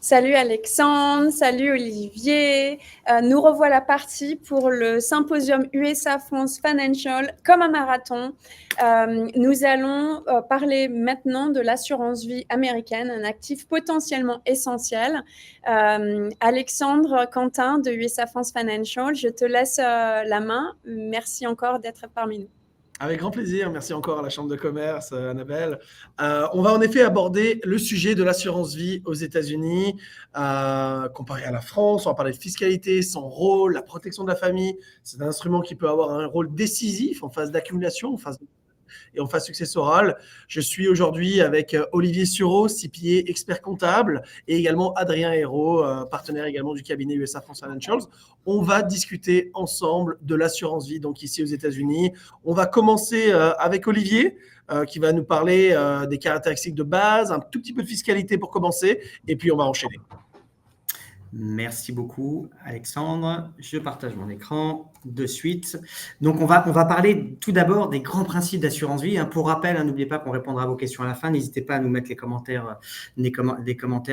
Salut Alexandre, salut Olivier. Nous revoilà partis pour le symposium USA France Financial comme un marathon. Nous allons parler maintenant de l'assurance vie américaine, un actif potentiellement essentiel. Alexandre Quentin de USA France Financial, je te laisse la main. Merci encore d'être parmi nous. Avec grand plaisir. Merci encore à la Chambre de commerce, Annabelle. On va en effet aborder le sujet de l'assurance vie aux États-Unis, comparé à la France. On va parler de fiscalité, son rôle, la protection de la famille. C'est un instrument qui peut avoir un rôle décisif en phase d'accumulation, en phase successorale. Je suis aujourd'hui avec Olivier Sureau, CPA, expert comptable, et également Adrien Hérault, partenaire également du cabinet USA France Financials. On va discuter ensemble de l'assurance vie, donc ici aux États-Unis. On va commencer avec Olivier, qui va nous parler des caractéristiques de base, un tout petit peu de fiscalité pour commencer, et puis on va enchaîner. Merci beaucoup, Alexandre. Je partage mon écran de suite. Donc, on va parler tout d'abord des grands principes d'assurance vie. Pour rappel, n'oubliez pas qu'on répondra à vos questions à la fin. N'hésitez pas à nous mettre les commentaires,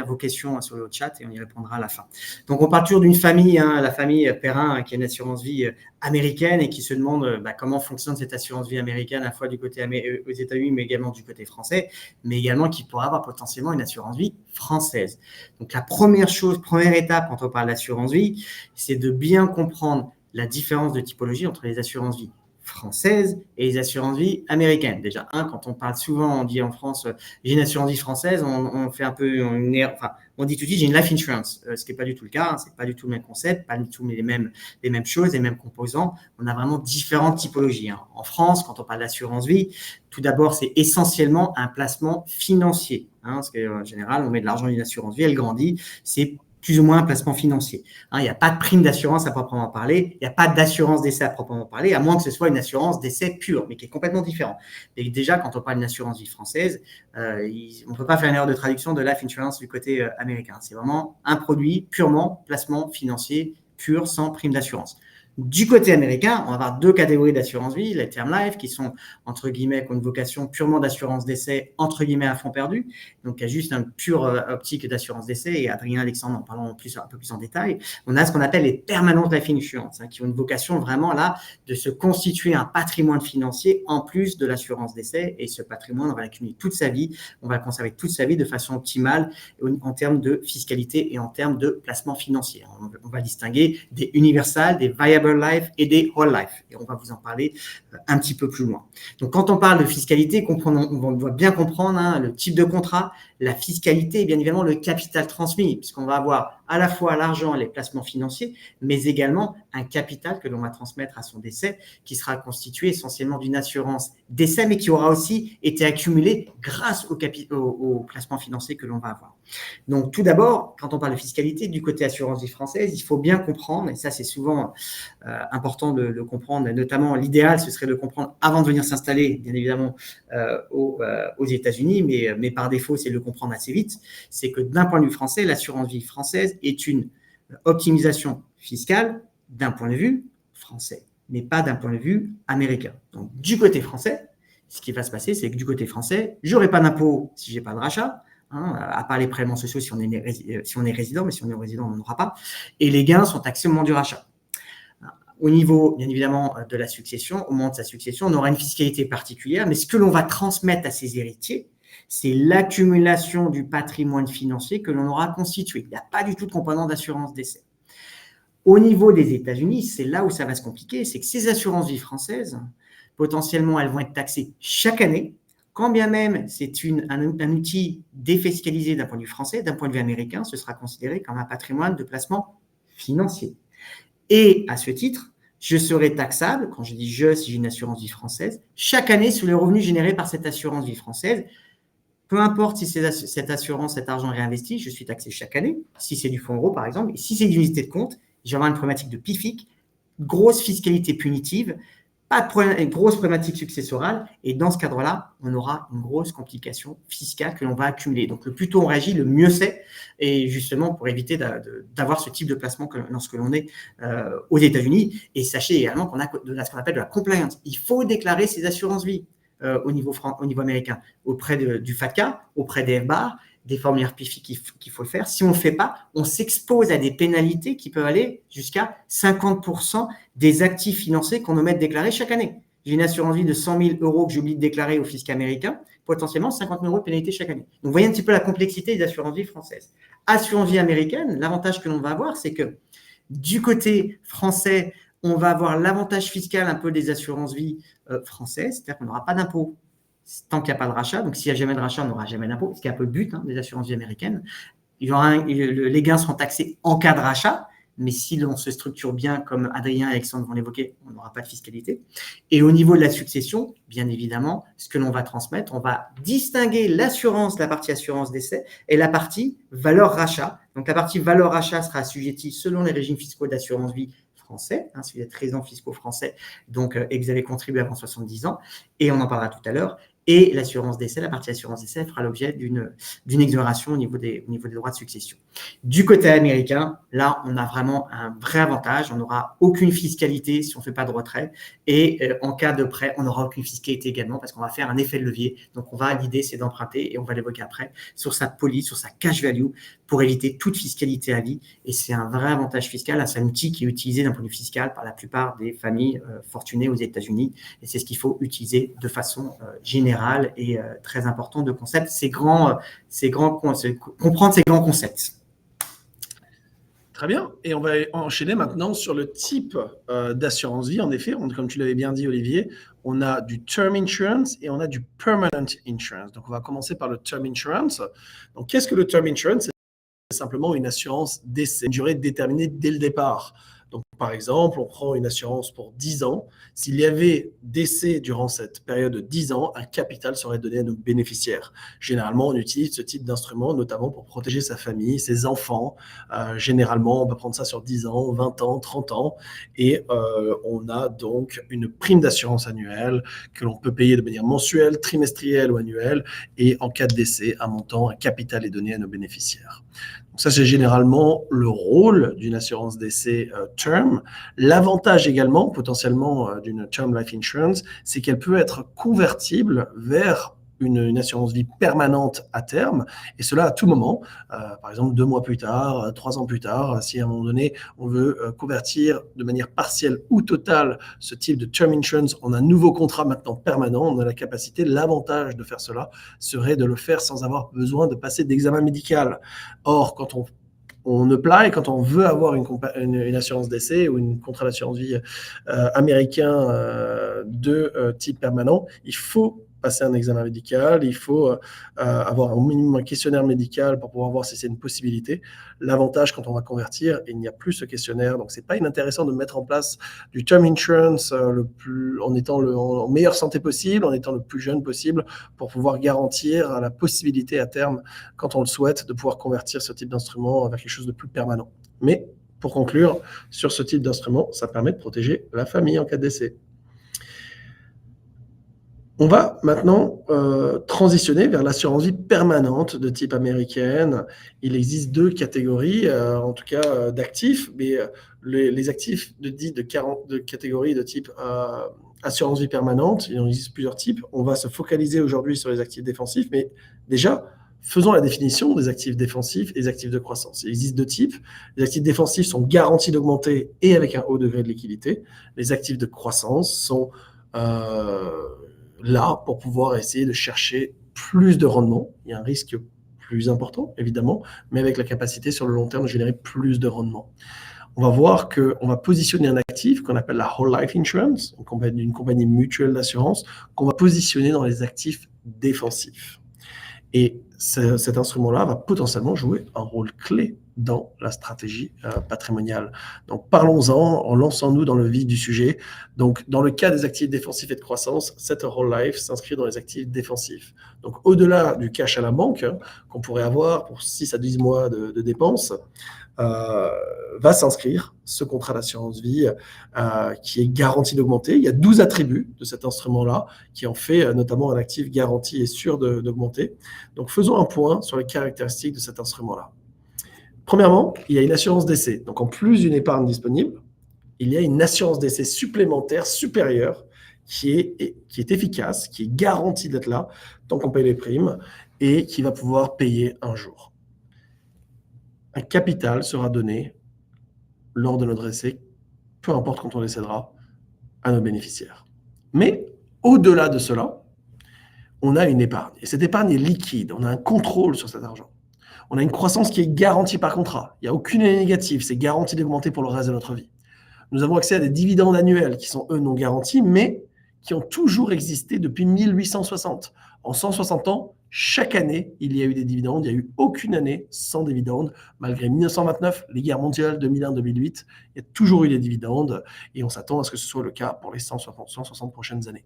vos questions sur le chat et on y répondra à la fin. Donc, on parle toujours d'une famille, la famille Perrin, qui a une assurance vie américaine et qui se demande comment fonctionne cette assurance vie américaine à la fois du côté aux États-Unis, mais également du côté français, mais également qui pourrait avoir potentiellement une assurance vie française. Donc, la première étape quand on parle d'assurance vie, c'est de bien comprendre la différence de typologie entre les assurances vie françaises et les assurances vie américaines. Déjà, quand on parle souvent, on dit en France, j'ai une assurance vie française, on fait un peu une erreur. Enfin, on dit tout de suite, j'ai une life insurance, ce qui n'est pas du tout le cas. C'est pas du tout le même concept, pas du tout les mêmes choses, les mêmes composants. On a vraiment différentes typologies. En France, quand on parle d'assurance vie, tout d'abord, c'est essentiellement un placement financier. Parce qu'en général, on met de l'argent dans une assurance vie, elle grandit. C'est plus ou moins un placement financier. Il n'y a pas de prime d'assurance à proprement parler, il n'y a pas d'assurance d'essai à proprement parler, à moins que ce soit une assurance d'essai pure, mais qui est complètement différente. Et déjà, quand on parle d'une assurance vie française, on ne peut pas faire une erreur de traduction de life insurance du côté américain. C'est vraiment un produit purement placement financier pur, sans prime d'assurance. Du côté américain, on va avoir deux catégories d'assurance vie, les term life, qui sont, entre guillemets, qui ont une vocation purement d'assurance d'essai, entre guillemets, à fond perdu. Donc, il y a juste une pure optique d'assurance d'essai, et Adrien Alexandre en parlant un peu plus en détail. On a ce qu'on appelle les permanent life insurance, qui ont une vocation vraiment là de se constituer un patrimoine financier en plus de l'assurance d'essai, et ce patrimoine, on va l'accumuler toute sa vie, on va le conserver toute sa vie de façon optimale en termes de fiscalité et en termes de placement financier. On va distinguer des universal, des viable life et des whole life. Et on va vous en parler un petit peu plus loin. Donc, quand on parle de fiscalité, on doit bien comprendre le type de contrat, la fiscalité et bien évidemment le capital transmis, puisqu'on va avoir à la fois l'argent et les placements financiers, mais également un capital que l'on va transmettre à son décès, qui sera constitué essentiellement d'une assurance décès, mais qui aura aussi été accumulé grâce au placement financier que l'on va avoir. Donc, tout d'abord, quand on parle de fiscalité, du côté assurance vie française, il faut bien comprendre, et ça c'est souvent important de le comprendre, notamment l'idéal, ce serait de comprendre avant de venir s'installer, bien évidemment, aux États-Unis, mais par défaut, c'est de le comprendre assez vite, c'est que d'un point de vue français, l'assurance vie française est une optimisation fiscale d'un point de vue français, mais pas d'un point de vue américain. Donc, du côté français, ce qui va se passer, c'est que du côté français, je n'aurai pas d'impôt si je n'ai pas de rachat, à part les prélèvements sociaux si on est résident, mais si on est résident, on n'en aura pas. Et les gains sont taxés au moment du rachat. Au niveau, bien évidemment, de la succession, au moment de sa succession, on aura une fiscalité particulière, mais ce que l'on va transmettre à ses héritiers, c'est l'accumulation du patrimoine financier que l'on aura constitué. Il n'y a pas du tout de composant d'assurance décès. Au niveau des États-Unis, c'est là où ça va se compliquer, c'est que ces assurances vie françaises, potentiellement, elles vont être taxées chaque année, quand bien même c'est un outil défiscalisé d'un point de vue français, d'un point de vue américain, ce sera considéré comme un patrimoine de placement financier. Et à ce titre, je serai taxable, quand je dis si j'ai une assurance vie française, chaque année sur les revenus générés par cette assurance vie française. Peu importe si c'est cette assurance, cet argent réinvesti, je suis taxé chaque année. Si c'est du fonds euro, par exemple, et si c'est d'une unité de compte, je vais avoir une problématique de PIFIC, grosse fiscalité punitive, pas de problème, une grosse problématique successorale, et dans ce cadre-là, on aura une grosse complication fiscale que l'on va accumuler. Donc, le plus tôt on réagit, le mieux c'est, et justement pour éviter d'avoir ce type de placement lorsque l'on est aux États-Unis. Et sachez également qu'on a ce qu'on appelle de la compliance. Il faut déclarer ses assurances vie au niveau américain, auprès du FATCA, auprès des FBAR, des formulaires PIFI qu'il faut le faire. Si on ne le fait pas, on s'expose à des pénalités qui peuvent aller jusqu'à 50% des actifs financiers qu'on omet de déclarer chaque année. J'ai une assurance vie de 100 000 € que j'oublie de déclarer au fisc américain, potentiellement 50 000 € de pénalité chaque année. Donc, vous voyez un petit peu la complexité des assurances vie françaises. Assurance vie américaine, l'avantage que l'on va avoir, c'est que du côté français, on va avoir l'avantage fiscal un peu des assurances vie françaises, c'est-à-dire qu'on n'aura pas d'impôt tant qu'il n'y a pas de rachat. Donc, s'il n'y a jamais de rachat, on n'aura jamais d'impôt, ce qui est un peu le but des assurances vie américaines. Les gains seront taxés en cas de rachat, mais si l'on se structure bien, comme Adrien et Alexandre vont l'évoquer, on n'aura pas de fiscalité. Et au niveau de la succession, bien évidemment, ce que l'on va transmettre, on va distinguer l'assurance, la partie assurance décès, et la partie valeur rachat. Donc, la partie valeur rachat sera assujettie selon les régimes fiscaux d'assurance vie français, si vous êtes résident fiscaux français, donc, et que vous avez contribué avant 70 ans, et on en parlera tout à l'heure. Et l'assurance décès, la partie assurance décès fera l'objet d'une exonération au niveau des droits de succession. Du côté américain, là, on a vraiment un vrai avantage. On n'aura aucune fiscalité si on ne fait pas de retrait. Et en cas de prêt, on n'aura aucune fiscalité également parce qu'on va faire un effet de levier. Donc, l'idée, c'est d'emprunter et on va l'évoquer après sur sa police, sur sa cash value pour éviter toute fiscalité à vie. Et c'est un vrai avantage fiscal. C'est un outil qui est utilisé d'un point de vue fiscal par la plupart des familles fortunées aux États-Unis. Et c'est ce qu'il faut utiliser de façon générale et très important de comprendre ces grands concepts. Très bien. Et on va enchaîner maintenant sur le type d'assurance vie. En effet, comme tu l'avais bien dit, Olivier, on a du term insurance et on a du permanent insurance. Donc, on va commencer par le term insurance. Donc, qu'est-ce que le term insurance? C'est simplement une assurance décès, une durée déterminée dès le départ. Donc, par exemple, on prend une assurance pour 10 ans. S'il y avait décès durant cette période de 10 ans, un capital serait donné à nos bénéficiaires. Généralement, on utilise ce type d'instrument, notamment pour protéger sa famille, ses enfants. Généralement, on va prendre ça sur 10 ans, 20 ans, 30 ans. Et on a donc une prime d'assurance annuelle que l'on peut payer de manière mensuelle, trimestrielle ou annuelle. Et en cas de décès, un capital est donné à nos bénéficiaires. Donc ça, c'est généralement le rôle d'une assurance décès term. L'avantage également, potentiellement, d'une term life insurance, c'est qu'elle peut être convertible vers une assurance vie permanente à terme, et cela à tout moment. Par exemple, 2 mois plus tard, 3 ans plus tard, si à un moment donné, on veut convertir de manière partielle ou totale ce type de term insurance en un nouveau contrat maintenant permanent, on a la capacité, l'avantage de faire cela serait de le faire sans avoir besoin de passer d'examen médical. Or, quand on apply, quand on veut avoir une assurance décès ou un contrat d'assurance vie américain de type permanent, il faut passer un examen médical, il faut avoir au minimum un questionnaire médical pour pouvoir voir si c'est une possibilité. L'avantage quand on va convertir, il n'y a plus ce questionnaire, donc c'est pas inintéressant de mettre en place du term insurance en étant en meilleure santé possible, en étant le plus jeune possible, pour pouvoir garantir la possibilité à terme, quand on le souhaite, de pouvoir convertir ce type d'instrument vers quelque chose de plus permanent. Mais pour conclure, sur ce type d'instrument, ça permet de protéger la famille en cas de décès. On va maintenant transitionner vers l'assurance vie permanente de type américaine. Il existe 2 catégories, en tout cas d'actifs, mais les actifs de catégorie de type assurance vie permanente, il en existe plusieurs types. On va se focaliser aujourd'hui sur les actifs défensifs, mais déjà, faisons la définition des actifs défensifs et des actifs de croissance. Il existe 2 types. Les actifs défensifs sont garantis d'augmenter et avec un haut degré de liquidité. Les actifs de croissance sont là pour pouvoir essayer de chercher plus de rendement. Il y a un risque plus important, évidemment, mais avec la capacité sur le long terme de générer plus de rendement. On va voir qu'on va positionner un actif qu'on appelle la Whole Life Insurance, une compagnie mutuelle d'assurance, qu'on va positionner dans les actifs défensifs. Et cet instrument-là va potentiellement jouer un rôle clé dans la stratégie patrimoniale. Donc, parlons-en, lançons-nous dans le vif du sujet. Donc, dans le cas des actifs défensifs et de croissance, cette Whole Life s'inscrit dans les actifs défensifs. Donc, au-delà du cash à la banque, qu'on pourrait avoir pour 6 à 10 mois de dépenses, va s'inscrire ce contrat d'assurance vie qui est garanti d'augmenter. Il y a 12 attributs de cet instrument-là qui en fait notamment un actif garanti et sûr d'augmenter. Donc, faisons un point sur les caractéristiques de cet instrument-là. Premièrement, il y a une assurance décès. Donc, en plus d'une épargne disponible, il y a une assurance décès supplémentaire supérieure qui est efficace, qui est garantie d'être là tant qu'on paye les primes et qui va pouvoir payer un jour. Un capital sera donné lors de notre essai, peu importe quand on décédera, à nos bénéficiaires. Mais au-delà de cela, on a une épargne. Et cette épargne est liquide. On a un contrôle sur cet argent. On a une croissance qui est garantie par contrat. Il n'y a aucune année négative. C'est garanti d'augmenter pour le reste de notre vie. Nous avons accès à des dividendes annuels qui sont, eux, non garantis, mais qui ont toujours existé depuis 1860. En 160 ans, chaque année, il y a eu des dividendes. Il n'y a eu aucune année sans dividendes. Malgré 1929, les guerres mondiales 2001-2008, il y a toujours eu des dividendes et on s'attend à ce que ce soit le cas pour les 160 prochaines années.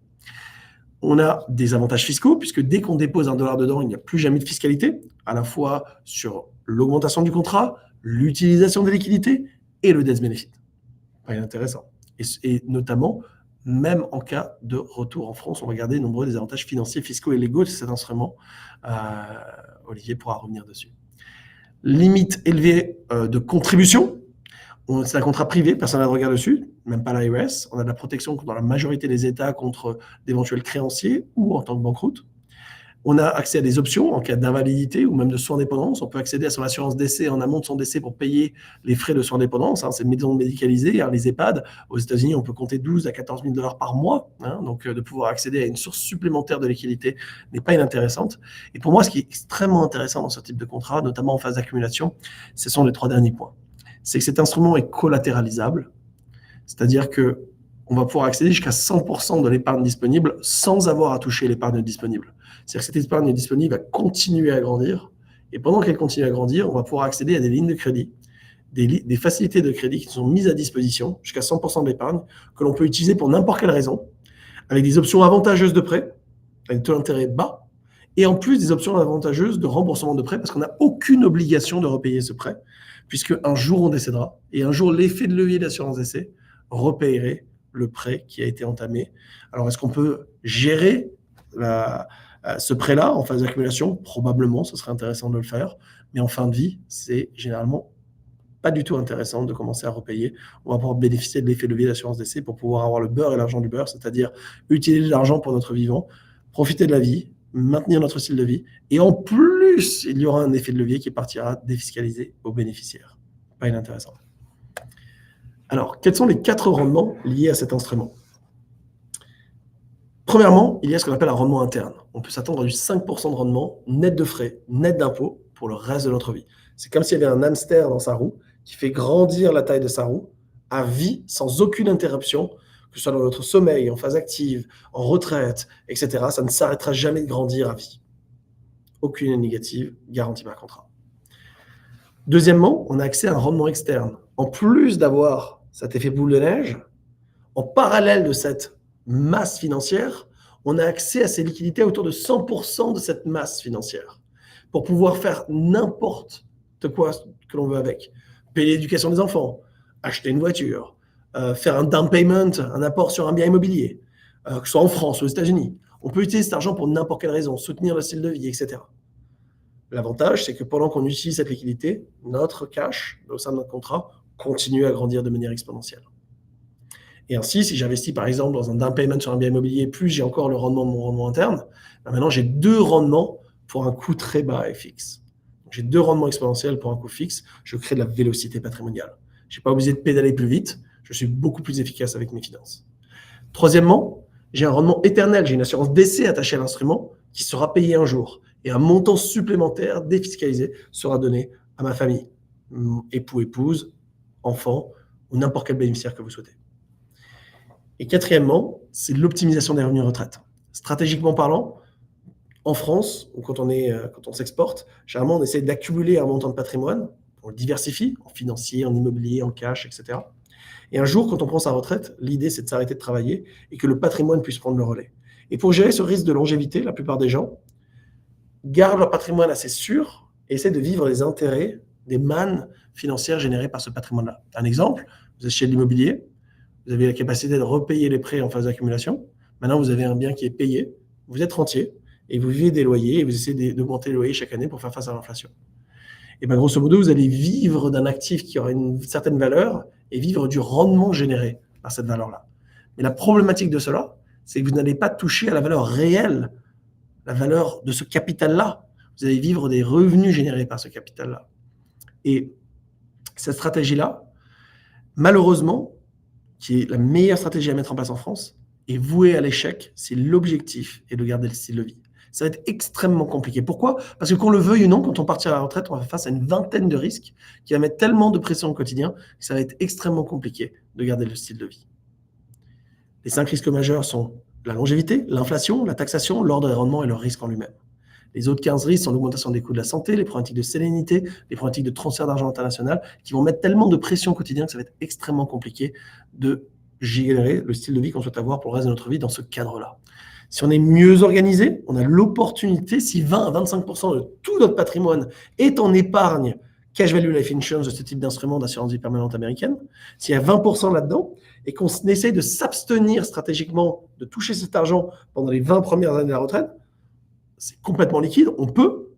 On a des avantages fiscaux, puisque dès qu'on dépose $1 dedans, il n'y a plus jamais de fiscalité, à la fois sur l'augmentation du contrat, l'utilisation des liquidités et le death benefit. Pas intéressant. Et notamment, même en cas de retour en France, on va garder nombreux des avantages financiers, fiscaux et légaux de cet instrument. Olivier pourra revenir dessus. Limite élevée de contribution. C'est un contrat privé, personne n'a de regard dessus, même pas l'IRS. On a de la protection dans la majorité des États contre d'éventuels créanciers ou en tant que banqueroute. On a accès à des options en cas d'invalidité ou même de soins dépendance. On peut accéder à son assurance décès en amont de son décès pour payer les frais de soins dépendance. Ces maisons médicalisées, les EHPAD. Aux États-Unis, on peut compter 12 à 14 000 $ par mois. Donc, de pouvoir accéder à une source supplémentaire de liquidité n'est pas inintéressante. Et pour moi, ce qui est extrêmement intéressant dans ce type de contrat, notamment en phase d'accumulation, ce sont les 3 derniers points. C'est que cet instrument est collatéralisable, c'est-à-dire qu'on va pouvoir accéder jusqu'à 100% de l'épargne disponible sans avoir à toucher l'épargne disponible. C'est-à-dire que cette épargne disponible va continuer à grandir, et pendant qu'elle continue à grandir, on va pouvoir accéder à des lignes de crédit, des facilités de crédit qui sont mises à disposition, jusqu'à 100% de l'épargne, que l'on peut utiliser pour n'importe quelle raison, avec des options avantageuses de prêt, avec des taux d'intérêt bas, et en plus des options avantageuses de remboursement de prêt, parce qu'on n'a aucune obligation de repayer ce prêt, puisque un jour on décédera, et un jour l'effet de levier d'assurance décès repayerait le prêt qui a été entamé. Alors, est-ce qu'on peut gérer ce prêt-là en phase d'accumulation? Probablement, ce serait intéressant de le faire, mais en fin de vie, c'est généralement pas du tout intéressant de commencer à repayer. On va pouvoir bénéficier de l'effet de levier d'assurance décès pour pouvoir avoir le beurre et l'argent du beurre, c'est-à-dire utiliser l'argent pour notre vivant, profiter de la vie, maintenir notre style de vie, et en plus, il y aura un effet de levier qui partira défiscaliser aux bénéficiaires. Pas inintéressant. Alors, quels sont les 4 rendements liés à cet instrument? Premièrement, il y a ce qu'on appelle un rendement interne. On peut s'attendre à du 5% de rendement net de frais, net d'impôts pour le reste de notre vie. C'est comme s'il y avait un hamster dans sa roue qui fait grandir la taille de sa roue à vie sans aucune interruption, que ce soit dans notre sommeil, en phase active, en retraite, etc. Ça ne s'arrêtera jamais de grandir à vie. Aucune négative, garantie par contrat. Deuxièmement, on a accès à un rendement externe. En plus d'avoir cet effet boule de neige, en parallèle de cette masse financière, on a accès à ces liquidités à autour de 100% de cette masse financière pour pouvoir faire n'importe quoi que l'on veut avec. Payer l'éducation des enfants, acheter une voiture, faire un down payment, un apport sur un bien immobilier, que ce soit en France ou aux États-Unis. On peut utiliser cet argent pour n'importe quelle raison, soutenir le style de vie, etc. L'avantage, c'est que pendant qu'on utilise cette liquidité, notre cash au sein de notre contrat continue à grandir de manière exponentielle. Et ainsi, si j'investis par exemple dans un down payment sur un bien immobilier, plus j'ai encore le rendement de mon rendement interne, maintenant j'ai 2 rendements pour un coût très bas et fixe. Donc, j'ai 2 rendements exponentiels pour un coût fixe, je crée de la vélocité patrimoniale. Je n'ai pas obligé de pédaler plus vite, je suis beaucoup plus efficace avec mes finances. Troisièmement, j'ai un rendement éternel, j'ai une assurance décès attachée à l'instrument qui sera payée un jour. Et un montant supplémentaire défiscalisé sera donné à ma famille, époux, épouse, enfant ou n'importe quel bénéficiaire que vous souhaitez. Et quatrièmement, c'est l'optimisation des revenus retraite. Stratégiquement parlant, en France, ou quand on s'exporte, généralement on essaie d'accumuler un montant de patrimoine, on le diversifie en financier, en immobilier, en cash, etc. Et un jour, quand on prend sa retraite, l'idée c'est de s'arrêter de travailler et que le patrimoine puisse prendre le relais. Et pour gérer ce risque de longévité, la plupart des gens gardent leur patrimoine assez sûr et essaient de vivre les intérêts des mannes financières générées par ce patrimoine-là. Un exemple, vous achetez de l'immobilier, vous avez la capacité de repayer les prêts en phase d'accumulation. Maintenant, vous avez un bien qui est payé, vous êtes rentier et vous vivez des loyers et vous essayez d'augmenter les loyers chaque année pour faire face à l'inflation. Et bien, grosso modo, vous allez vivre d'un actif qui aura une certaine valeur et vivre du rendement généré par cette valeur-là. Mais la problématique de cela, c'est que vous n'allez pas toucher à la valeur réelle, la valeur de ce capital-là. vous allez vivre des revenus générés par ce capital-là. Et cette stratégie-là, malheureusement, qui est la meilleure stratégie à mettre en place en France, est vouée à l'échec si l'objectif est de garder le style de vie. Ça va être extrêmement compliqué. Pourquoi ? Parce que qu'on le veuille ou non, quand on partira à la retraite, on va faire face à une vingtaine de risques qui va mettre tellement de pression au quotidien que ça va être extrêmement compliqué de garder le style de vie. Les 5 risques majeurs sont la longévité, l'inflation, la taxation, l'ordre des rendements et le risque en lui-même. Les autres 15 risques sont l'augmentation des coûts de la santé, les problématiques de sérénité, les problématiques de transfert d'argent international qui vont mettre tellement de pression au quotidien que ça va être extrêmement compliqué de générer le style de vie qu'on souhaite avoir pour le reste de notre vie dans ce cadre-là. Si on est mieux organisé, on a l'opportunité, si 20 à 25% de tout notre patrimoine est en épargne cash value life insurance de ce type d'instrument d'assurance vie permanente américaine, s'il y a 20% là-dedans et qu'on essaye de s'abstenir stratégiquement de toucher cet argent pendant les 20 premières années de la retraite, c'est complètement liquide, on peut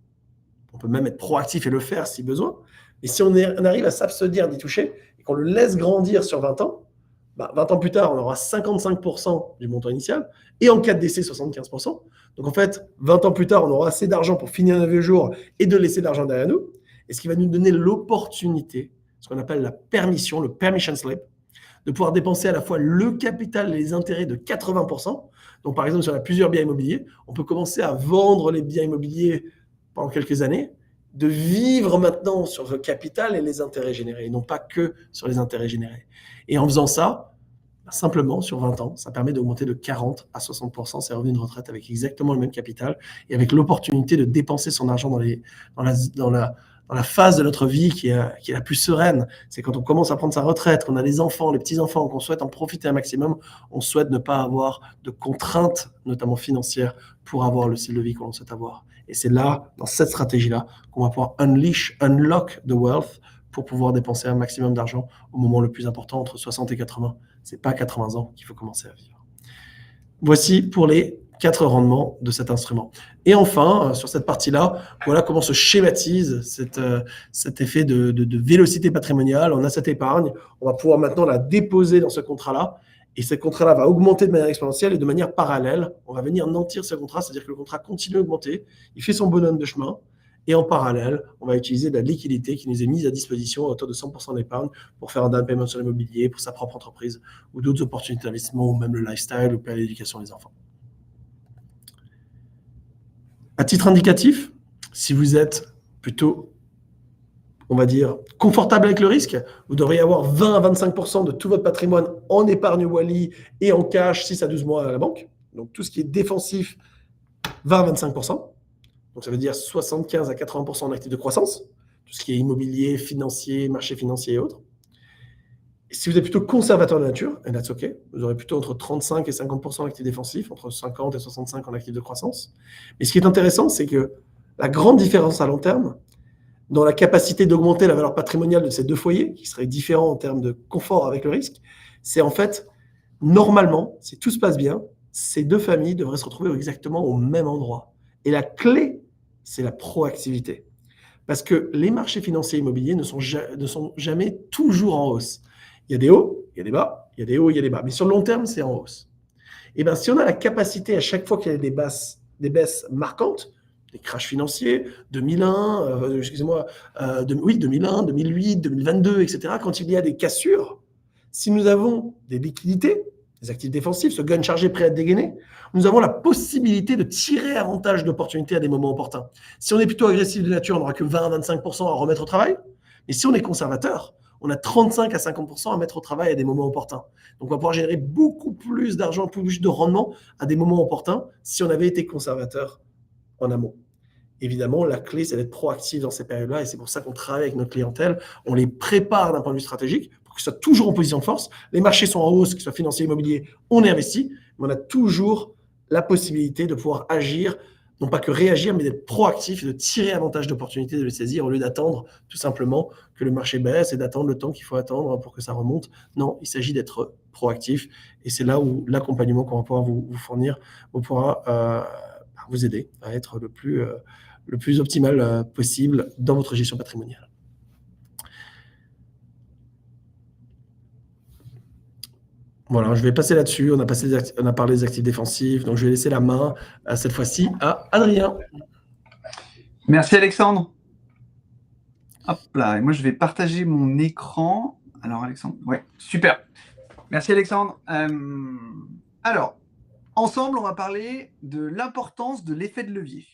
même être proactif et le faire si besoin, mais si on arrive à s'abstenir d'y toucher et qu'on le laisse grandir sur 20 ans, 20 ans plus tard, on aura 55% du montant initial, et en cas de décès, 75%. Donc en fait, 20 ans plus tard, on aura assez d'argent pour finir nos vieux jours et de laisser de l'argent derrière nous, et ce qui va nous donner l'opportunité, ce qu'on appelle la permission, le permission slip, de pouvoir dépenser à la fois le capital et les intérêts de 80%. Donc par exemple, si on a plusieurs biens immobiliers, on peut commencer à vendre les biens immobiliers pendant quelques années, de vivre maintenant sur le capital et les intérêts générés, et non pas que sur les intérêts générés. Et en faisant ça, simplement sur 20 ans, ça permet d'augmenter de 40 à 60% ses revenus de retraite avec exactement le même capital et avec l'opportunité de dépenser son argent dans la phase de notre vie qui est la plus sereine. C'est quand on commence à prendre sa retraite, qu'on a des enfants, les petits-enfants, qu'on souhaite en profiter un maximum, on souhaite ne pas avoir de contraintes, notamment financières, pour avoir le style de vie qu'on souhaite avoir. Et c'est là, dans cette stratégie-là, qu'on va pouvoir unlock the wealth pour pouvoir dépenser un maximum d'argent au moment le plus important, entre 60 et 80. Ce n'est pas à 80 ans qu'il faut commencer à vivre. Voici pour les 4 rendements de cet instrument. Et enfin, sur cette partie-là, voilà comment se schématise cet effet de vélocité patrimoniale. On a cette épargne, on va pouvoir maintenant la déposer dans ce contrat-là, et ce contrat-là va augmenter de manière exponentielle et de manière parallèle. On va venir nantir ce contrat, c'est-à-dire que le contrat continue à augmenter, il fait son bonhomme de chemin, et en parallèle, on va utiliser de la liquidité qui nous est mise à disposition à hauteur de 100% d'épargne pour faire un down payment sur l'immobilier, pour sa propre entreprise, ou d'autres opportunités d'investissement, ou même le lifestyle, ou pour l'éducation des enfants. À titre indicatif, si vous êtes plutôt, on va dire, confortable avec le risque, vous devriez avoir 20 à 25% de tout votre patrimoine en épargne Wally et en cash 6 à 12 mois à la banque. Donc tout ce qui est défensif, 20 à 25%. Donc ça veut dire 75 à 80% en actifs de croissance, tout ce qui est immobilier, financier, marché financier et autres. Et si vous êtes plutôt conservateur de nature, and that's OK, vous aurez plutôt entre 35 et 50% en actifs défensifs, entre 50 et 65 en actifs de croissance. Mais ce qui est intéressant, c'est que la grande différence à long terme, dans la capacité d'augmenter la valeur patrimoniale de ces deux foyers, qui seraient différents en termes de confort avec le risque, c'est en fait, normalement, si tout se passe bien, ces deux familles devraient se retrouver exactement au même endroit. Et la clé, c'est la proactivité. Parce que les marchés financiers immobiliers ne sont jamais toujours en hausse. Il y a des hauts, il y a des bas, il y a des hauts, il y a des bas. Mais sur le long terme, c'est en hausse. Et bien, si on a la capacité, à chaque fois qu'il y a des baisses marquantes, des crashs financiers, 2001, 2001, 2008, 2022, etc., quand il y a des cassures, si nous avons des liquidités, des actifs défensifs, ce gun chargé prêt à être dégainé, nous avons la possibilité de tirer avantage d'opportunités à des moments opportuns. Si on est plutôt agressif de nature, on n'aura que 20 à 25% à remettre au travail. Mais si on est conservateur, on a 35 à 50% à mettre au travail à des moments opportuns. Donc, on va pouvoir générer beaucoup plus d'argent, plus de rendement à des moments opportuns si on avait été conservateur en amont. Évidemment, la clé, c'est d'être proactif dans ces périodes-là et c'est pour ça qu'on travaille avec notre clientèle. On les prépare d'un point de vue stratégique pour qu'ils soient toujours en position de force. Les marchés sont en hausse, qu'ils soient financiers, immobiliers, on est investi, mais on a toujours la possibilité de pouvoir agir, non pas que réagir, mais d'être proactif et de tirer avantage d'opportunités, de les saisir au lieu d'attendre tout simplement que le marché baisse et d'attendre le temps qu'il faut attendre pour que ça remonte. Non, il s'agit d'être proactif et c'est là où l'accompagnement qu'on va pouvoir vous fournir pourra vous aider à être le plus optimal possible dans votre gestion patrimoniale. Voilà, je vais passer là-dessus. On a parlé des actifs défensifs, donc je vais laisser la main cette fois-ci à Adrien. Merci Alexandre. Hop là, et moi je vais partager mon écran. Alors Alexandre, ouais, super. Merci Alexandre. Alors, ensemble, on va parler de l'importance de l'effet de levier.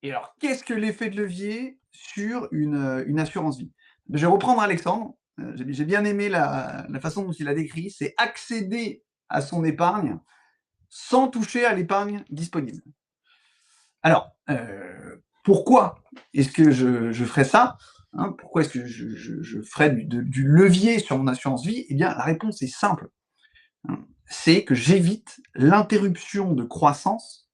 Et alors, qu'est-ce que l'effet de levier sur une assurance vie? Je vais reprendre Alexandre. J'ai bien aimé la façon dont il a décrit. C'est accéder à son épargne sans toucher à l'épargne disponible. Alors, pourquoi est-ce que je ferais ça, hein? Pourquoi est-ce que je ferais du levier sur mon assurance vie? Eh bien, la réponse est simple. C'est que j'évite l'interruption de croissance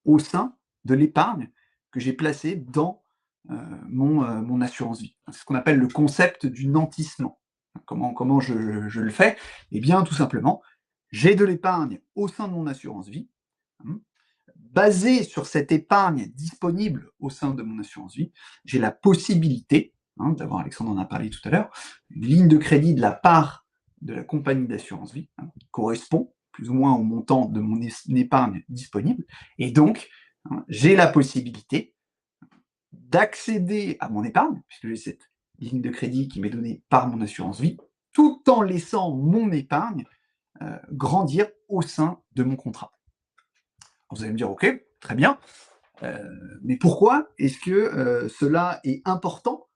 au sein de l'épargne que j'ai placée dans mon assurance vie. C'est ce qu'on appelle le concept du nantissement. Comment je le fais? Eh bien, tout simplement, j'ai de l'épargne au sein de mon assurance vie, basée sur cette épargne disponible au sein de mon assurance vie, j'ai la possibilité, d'avoir, Alexandre en a parlé tout à l'heure, une ligne de crédit de la part de la compagnie d'assurance vie, qui correspond plus ou moins au montant de mon épargne disponible, et donc, j'ai la possibilité d'accéder à mon épargne, puisque j'ai cette ligne de crédit qui m'est donnée par mon assurance vie, tout en laissant mon épargne grandir au sein de mon contrat. Vous allez me dire, ok, très bien, mais pourquoi est-ce que cela est important,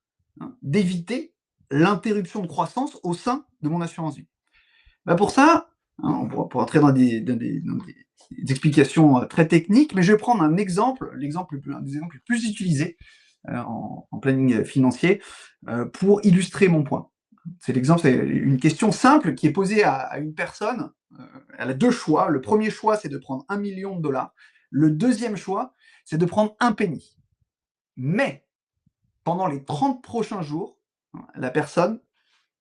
d'éviter l'interruption de croissance au sein de mon assurance vie? Pour ça, on pourra entrer dans des explications très techniques, mais je vais prendre un des exemples les plus utilisés en planning financier pour illustrer mon point. C'est une question simple qui est posée à une personne. Elle a deux choix. Le premier choix, c'est de prendre $1 million. Le deuxième choix, c'est de prendre un penny. Mais pendant les 30 prochains jours, la personne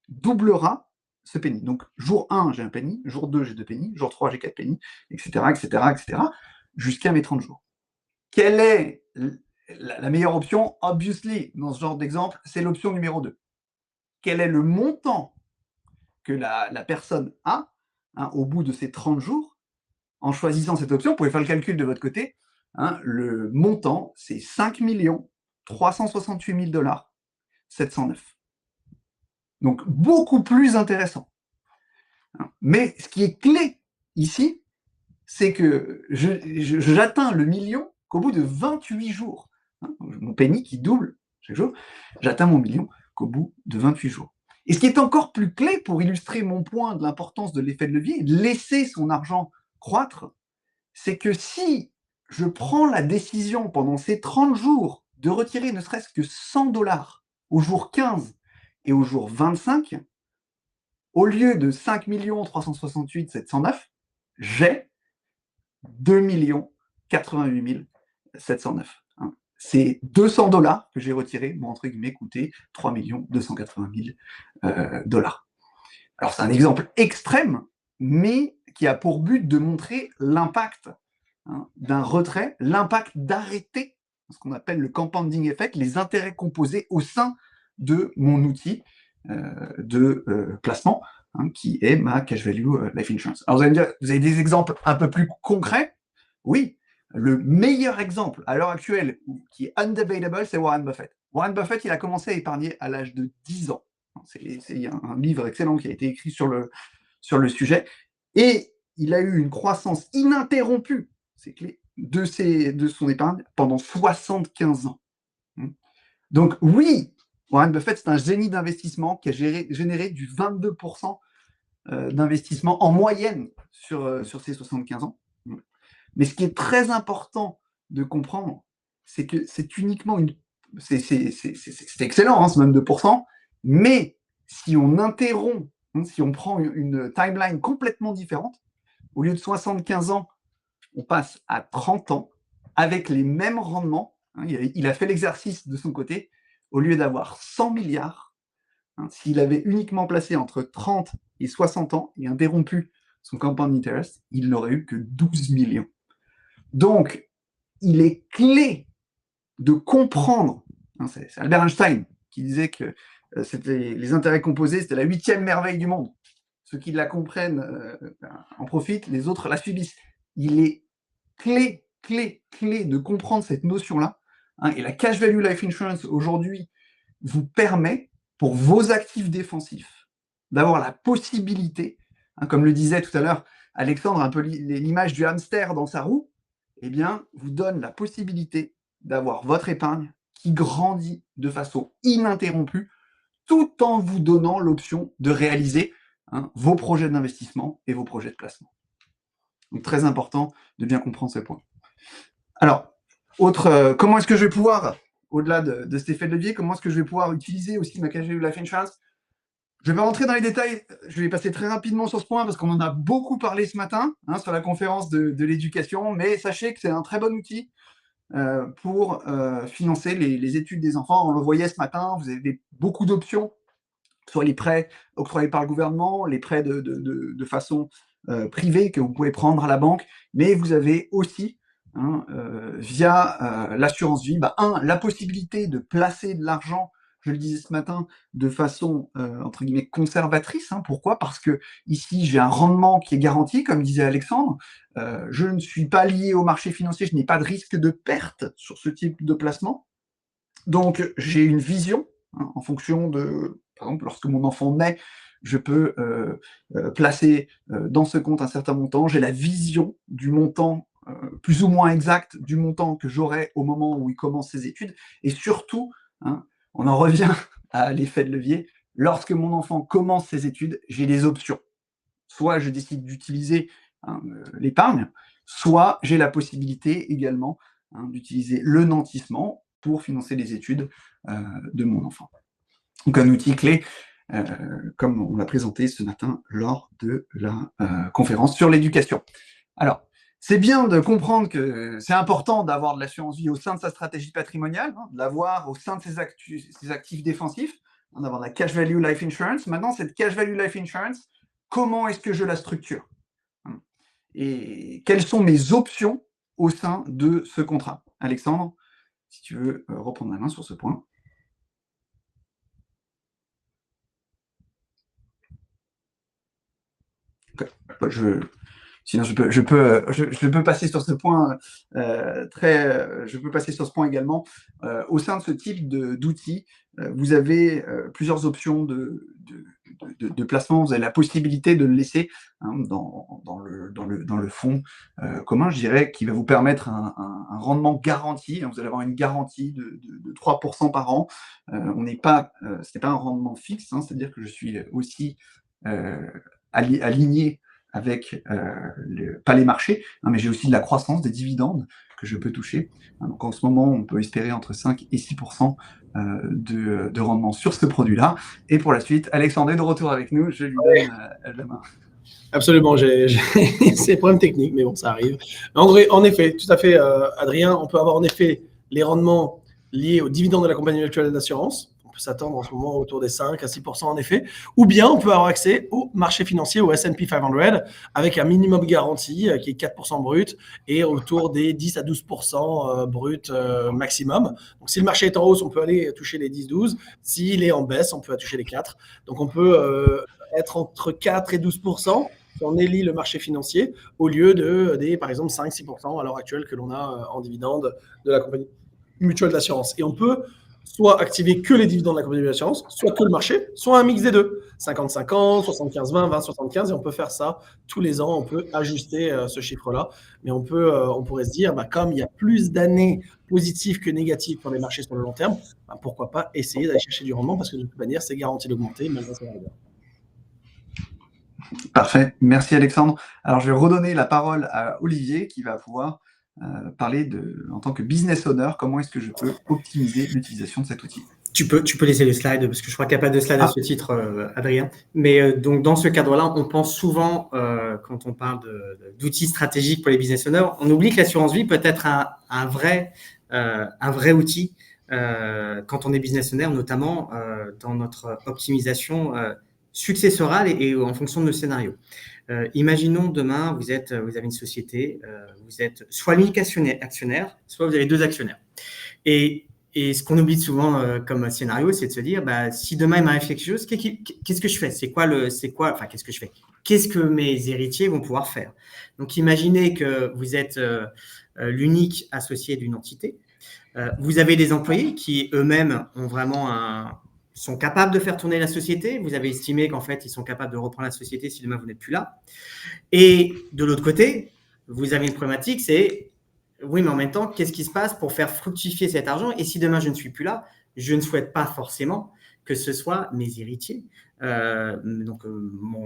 doublera ce penny. Donc, jour 1, j'ai un penny, jour 2, j'ai 2 pennies, jour 3, j'ai 4 pennies, etc., jusqu'à mes 30 jours. Quelle est la meilleure option? Obviously, dans ce genre d'exemple, c'est l'option numéro 2. Quel est le montant que la personne a au bout de ces 30 jours? En choisissant cette option, vous pouvez faire le calcul de votre côté. Le montant, c'est 5 368 000 709. Donc, beaucoup plus intéressant. Mais ce qui est clé ici, c'est que j'atteins le million qu'au bout de 28 jours. Mon penny qui double chaque jour, j'atteins mon million qu'au bout de 28 jours. Et ce qui est encore plus clé pour illustrer mon point de l'importance de l'effet de levier, laisser son argent croître, c'est que si je prends la décision pendant ces 30 jours de retirer ne serait-ce que $100 au jour 15 et au jour 25, au lieu de 5 368 709, j'ai 2 88 709. Ces $200 que j'ai retirés m'ont entre guillemets coûté 3 280 000 dollars. Alors c'est un exemple extrême, mais qui a pour but de montrer l'impact d'un retrait, l'impact d'arrêter ce qu'on appelle le compounding effect, les intérêts composés au sein de mon outil de placement, qui est ma cash value life insurance. Alors vous allez me dire, vous avez des exemples un peu plus concrets? Oui, le meilleur exemple à l'heure actuelle qui est undebatable, c'est Warren Buffett. Warren Buffett, il a commencé à épargner à l'âge de 10 ans. C'est un livre excellent qui a été écrit sur le sujet. Et il a eu une croissance ininterrompue, c'est clé, de son épargne pendant 75 ans. Donc oui, Warren Buffett, c'est un génie d'investissement qui a généré du 22% d'investissement en moyenne sur ces 75 ans. Mais ce qui est très important de comprendre, c'est que c'est uniquement c'est excellent, ce 22%, mais si on interrompt, si on prend une timeline complètement différente, au lieu de 75 ans, on passe à 30 ans avec les mêmes rendements. Il a fait l'exercice de son côté. Au lieu d'avoir 100 milliards, s'il avait uniquement placé entre 30 et 60 ans et interrompu son compound interest, il n'aurait eu que 12 millions. Donc, il est clé de comprendre, c'est Albert Einstein qui disait que les intérêts composés, c'était la 8e merveille du monde. Ceux qui la comprennent en profitent, les autres la subissent. Il est clé de comprendre cette notion-là hein, et la Cash Value Life Insurance aujourd'hui vous permet, pour vos actifs défensifs, d'avoir la possibilité, hein, comme le disait tout à l'heure Alexandre, un peu l'image du hamster dans sa roue, eh bien, vous donne la possibilité d'avoir votre épargne qui grandit de façon ininterrompue, tout en vous donnant l'option de réaliser, hein, vos projets d'investissement et vos projets de placement. Donc, très important de bien comprendre ce point. Alors, comment est-ce que je vais pouvoir, au-delà de cet effet de levier, comment est-ce que je vais pouvoir utiliser aussi ma Cash Value Life Insurance? Je ne vais pas rentrer dans les détails, je vais passer très rapidement sur ce point parce qu'on en a beaucoup parlé ce matin, hein, sur la conférence de l'éducation, mais sachez que c'est un très bon outil pour financer les études des enfants. On le voyait ce matin, vous avez beaucoup d'options, soit les prêts octroyés par le gouvernement, les prêts de façon privée que vous pouvez prendre à la banque, mais vous avez aussi, hein, via l'assurance vie, la possibilité de placer de l'argent, je le disais ce matin, de façon entre guillemets conservatrice. Hein. Pourquoi? Parce que ici j'ai un rendement qui est garanti, comme disait Alexandre. Je ne suis pas lié au marché financier, je n'ai pas de risque de perte sur ce type de placement. Donc j'ai une vision, hein, en fonction de, par exemple, lorsque mon enfant naît, je peux placer dans ce compte un certain montant. J'ai la vision du montant plus ou moins exact du montant que j'aurai au moment où il commence ses études. Et surtout, hein, on en revient à l'effet de levier, lorsque mon enfant commence ses études, j'ai des options. Soit je décide d'utiliser, hein, l'épargne, soit j'ai la possibilité également, hein, d'utiliser le nantissement pour financer les études de mon enfant. Donc un outil clé, comme on l'a présenté ce matin lors de la conférence sur l'éducation. Alors, c'est bien de comprendre que c'est important d'avoir de l'assurance vie au sein de sa stratégie patrimoniale, hein, de l'avoir au sein de ses actifs défensifs, hein, d'avoir de la Cash Value Life Insurance. Maintenant, cette Cash Value Life Insurance, comment est-ce que je la structure? Et quelles sont mes options au sein de ce contrat? Alexandre, si tu veux reprendre la main sur ce point. Okay. Sinon, je peux passer sur ce point je peux passer sur ce point également. Au sein de ce type d'outils, vous avez plusieurs options de placement. Vous avez la possibilité de le laisser, hein, dans le fonds commun, je dirais, qui va vous permettre un rendement garanti. Vous allez avoir une garantie de 3% par an. Ce n'est pas un rendement fixe, hein, c'est-à-dire que je suis aussi aligné avec pas les marchés, hein, mais j'ai aussi de la croissance, des dividendes que je peux toucher. Donc en ce moment, on peut espérer entre 5 et 6% de rendement sur ce produit-là. Et pour la suite, Alexandre est de retour avec nous, je lui donne la main. Absolument, j'ai ces problèmes techniques, mais bon, ça arrive. En effet, tout à fait, Adrien, on peut avoir en effet les rendements liés aux dividendes de la compagnie mutuelle d'assurance. On peut s'attendre en ce moment autour des 5 à 6% en effet. Ou bien on peut avoir accès au marché financier, au S&P 500, avec un minimum garanti qui est 4% brut et autour des 10 à 12% brut maximum. Donc si le marché est en hausse, on peut aller toucher les 10-12. S'il est en baisse, on peut toucher les 4. Donc on peut être entre 4 et 12%. Si on élit le marché financier, au lieu des, par exemple, 5-6% à l'heure actuelle que l'on a en dividendes de la compagnie mutuelle d'assurance. Et on peut soit activer que les dividendes de la compagnie d'assurance, soit que le marché, soit un mix des deux. 50-50, 75-20, 20-75, et on peut faire ça tous les ans. On peut ajuster ce chiffre-là. Mais on pourrait se dire, comme il y a plus d'années positives que négatives pour les marchés sur le long terme, pourquoi pas essayer d'aller chercher du rendement, parce que de toute manière, c'est garanti d'augmenter, malgré ça va bien. Parfait, merci Alexandre. Alors je vais redonner la parole à Olivier qui va pouvoir parler en tant que business owner, comment est-ce que je peux optimiser l'utilisation de cet outil. Tu peux laisser le slide, parce que je crois qu'il n'y a pas de slide à ce titre, Adrien. Mais donc dans ce cadre-là, on pense souvent, quand on parle d'outils stratégiques pour les business owners, on oublie que l'assurance vie peut être un vrai outil quand on est business owner, notamment dans notre optimisation successorale et en fonction de nos scénarios. Imaginons demain, vous avez une société, vous êtes soit l'unique actionnaire, soit vous avez 2 actionnaires. Et ce qu'on oublie souvent comme scénario, c'est de se dire, si demain il m'arrive quelque chose, qu'est-ce que je fais? Qu'est-ce que je fais? Qu'est-ce que mes héritiers vont pouvoir faire? Donc, imaginez que vous êtes l'unique associé d'une entité. Vous avez des employés qui eux-mêmes ont vraiment sont capables de faire tourner la société. Vous avez estimé qu'en fait, ils sont capables de reprendre la société si demain vous n'êtes plus là. Et de l'autre côté, vous avez une problématique, c'est oui, mais en même temps, qu'est-ce qui se passe pour faire fructifier cet argent? Et si demain je ne suis plus là, je ne souhaite pas forcément que ce soit mes héritiers, donc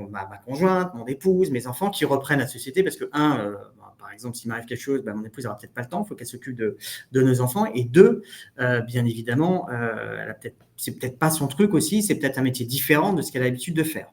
ma conjointe, mon épouse, mes enfants qui reprennent la société parce que, par exemple, s'il m'arrive quelque chose, mon épouse n'aura peut-être pas le temps, il faut qu'elle s'occupe de nos enfants. Et deux, bien évidemment, c'est peut-être pas son truc aussi, c'est peut-être un métier différent de ce qu'elle a l'habitude de faire.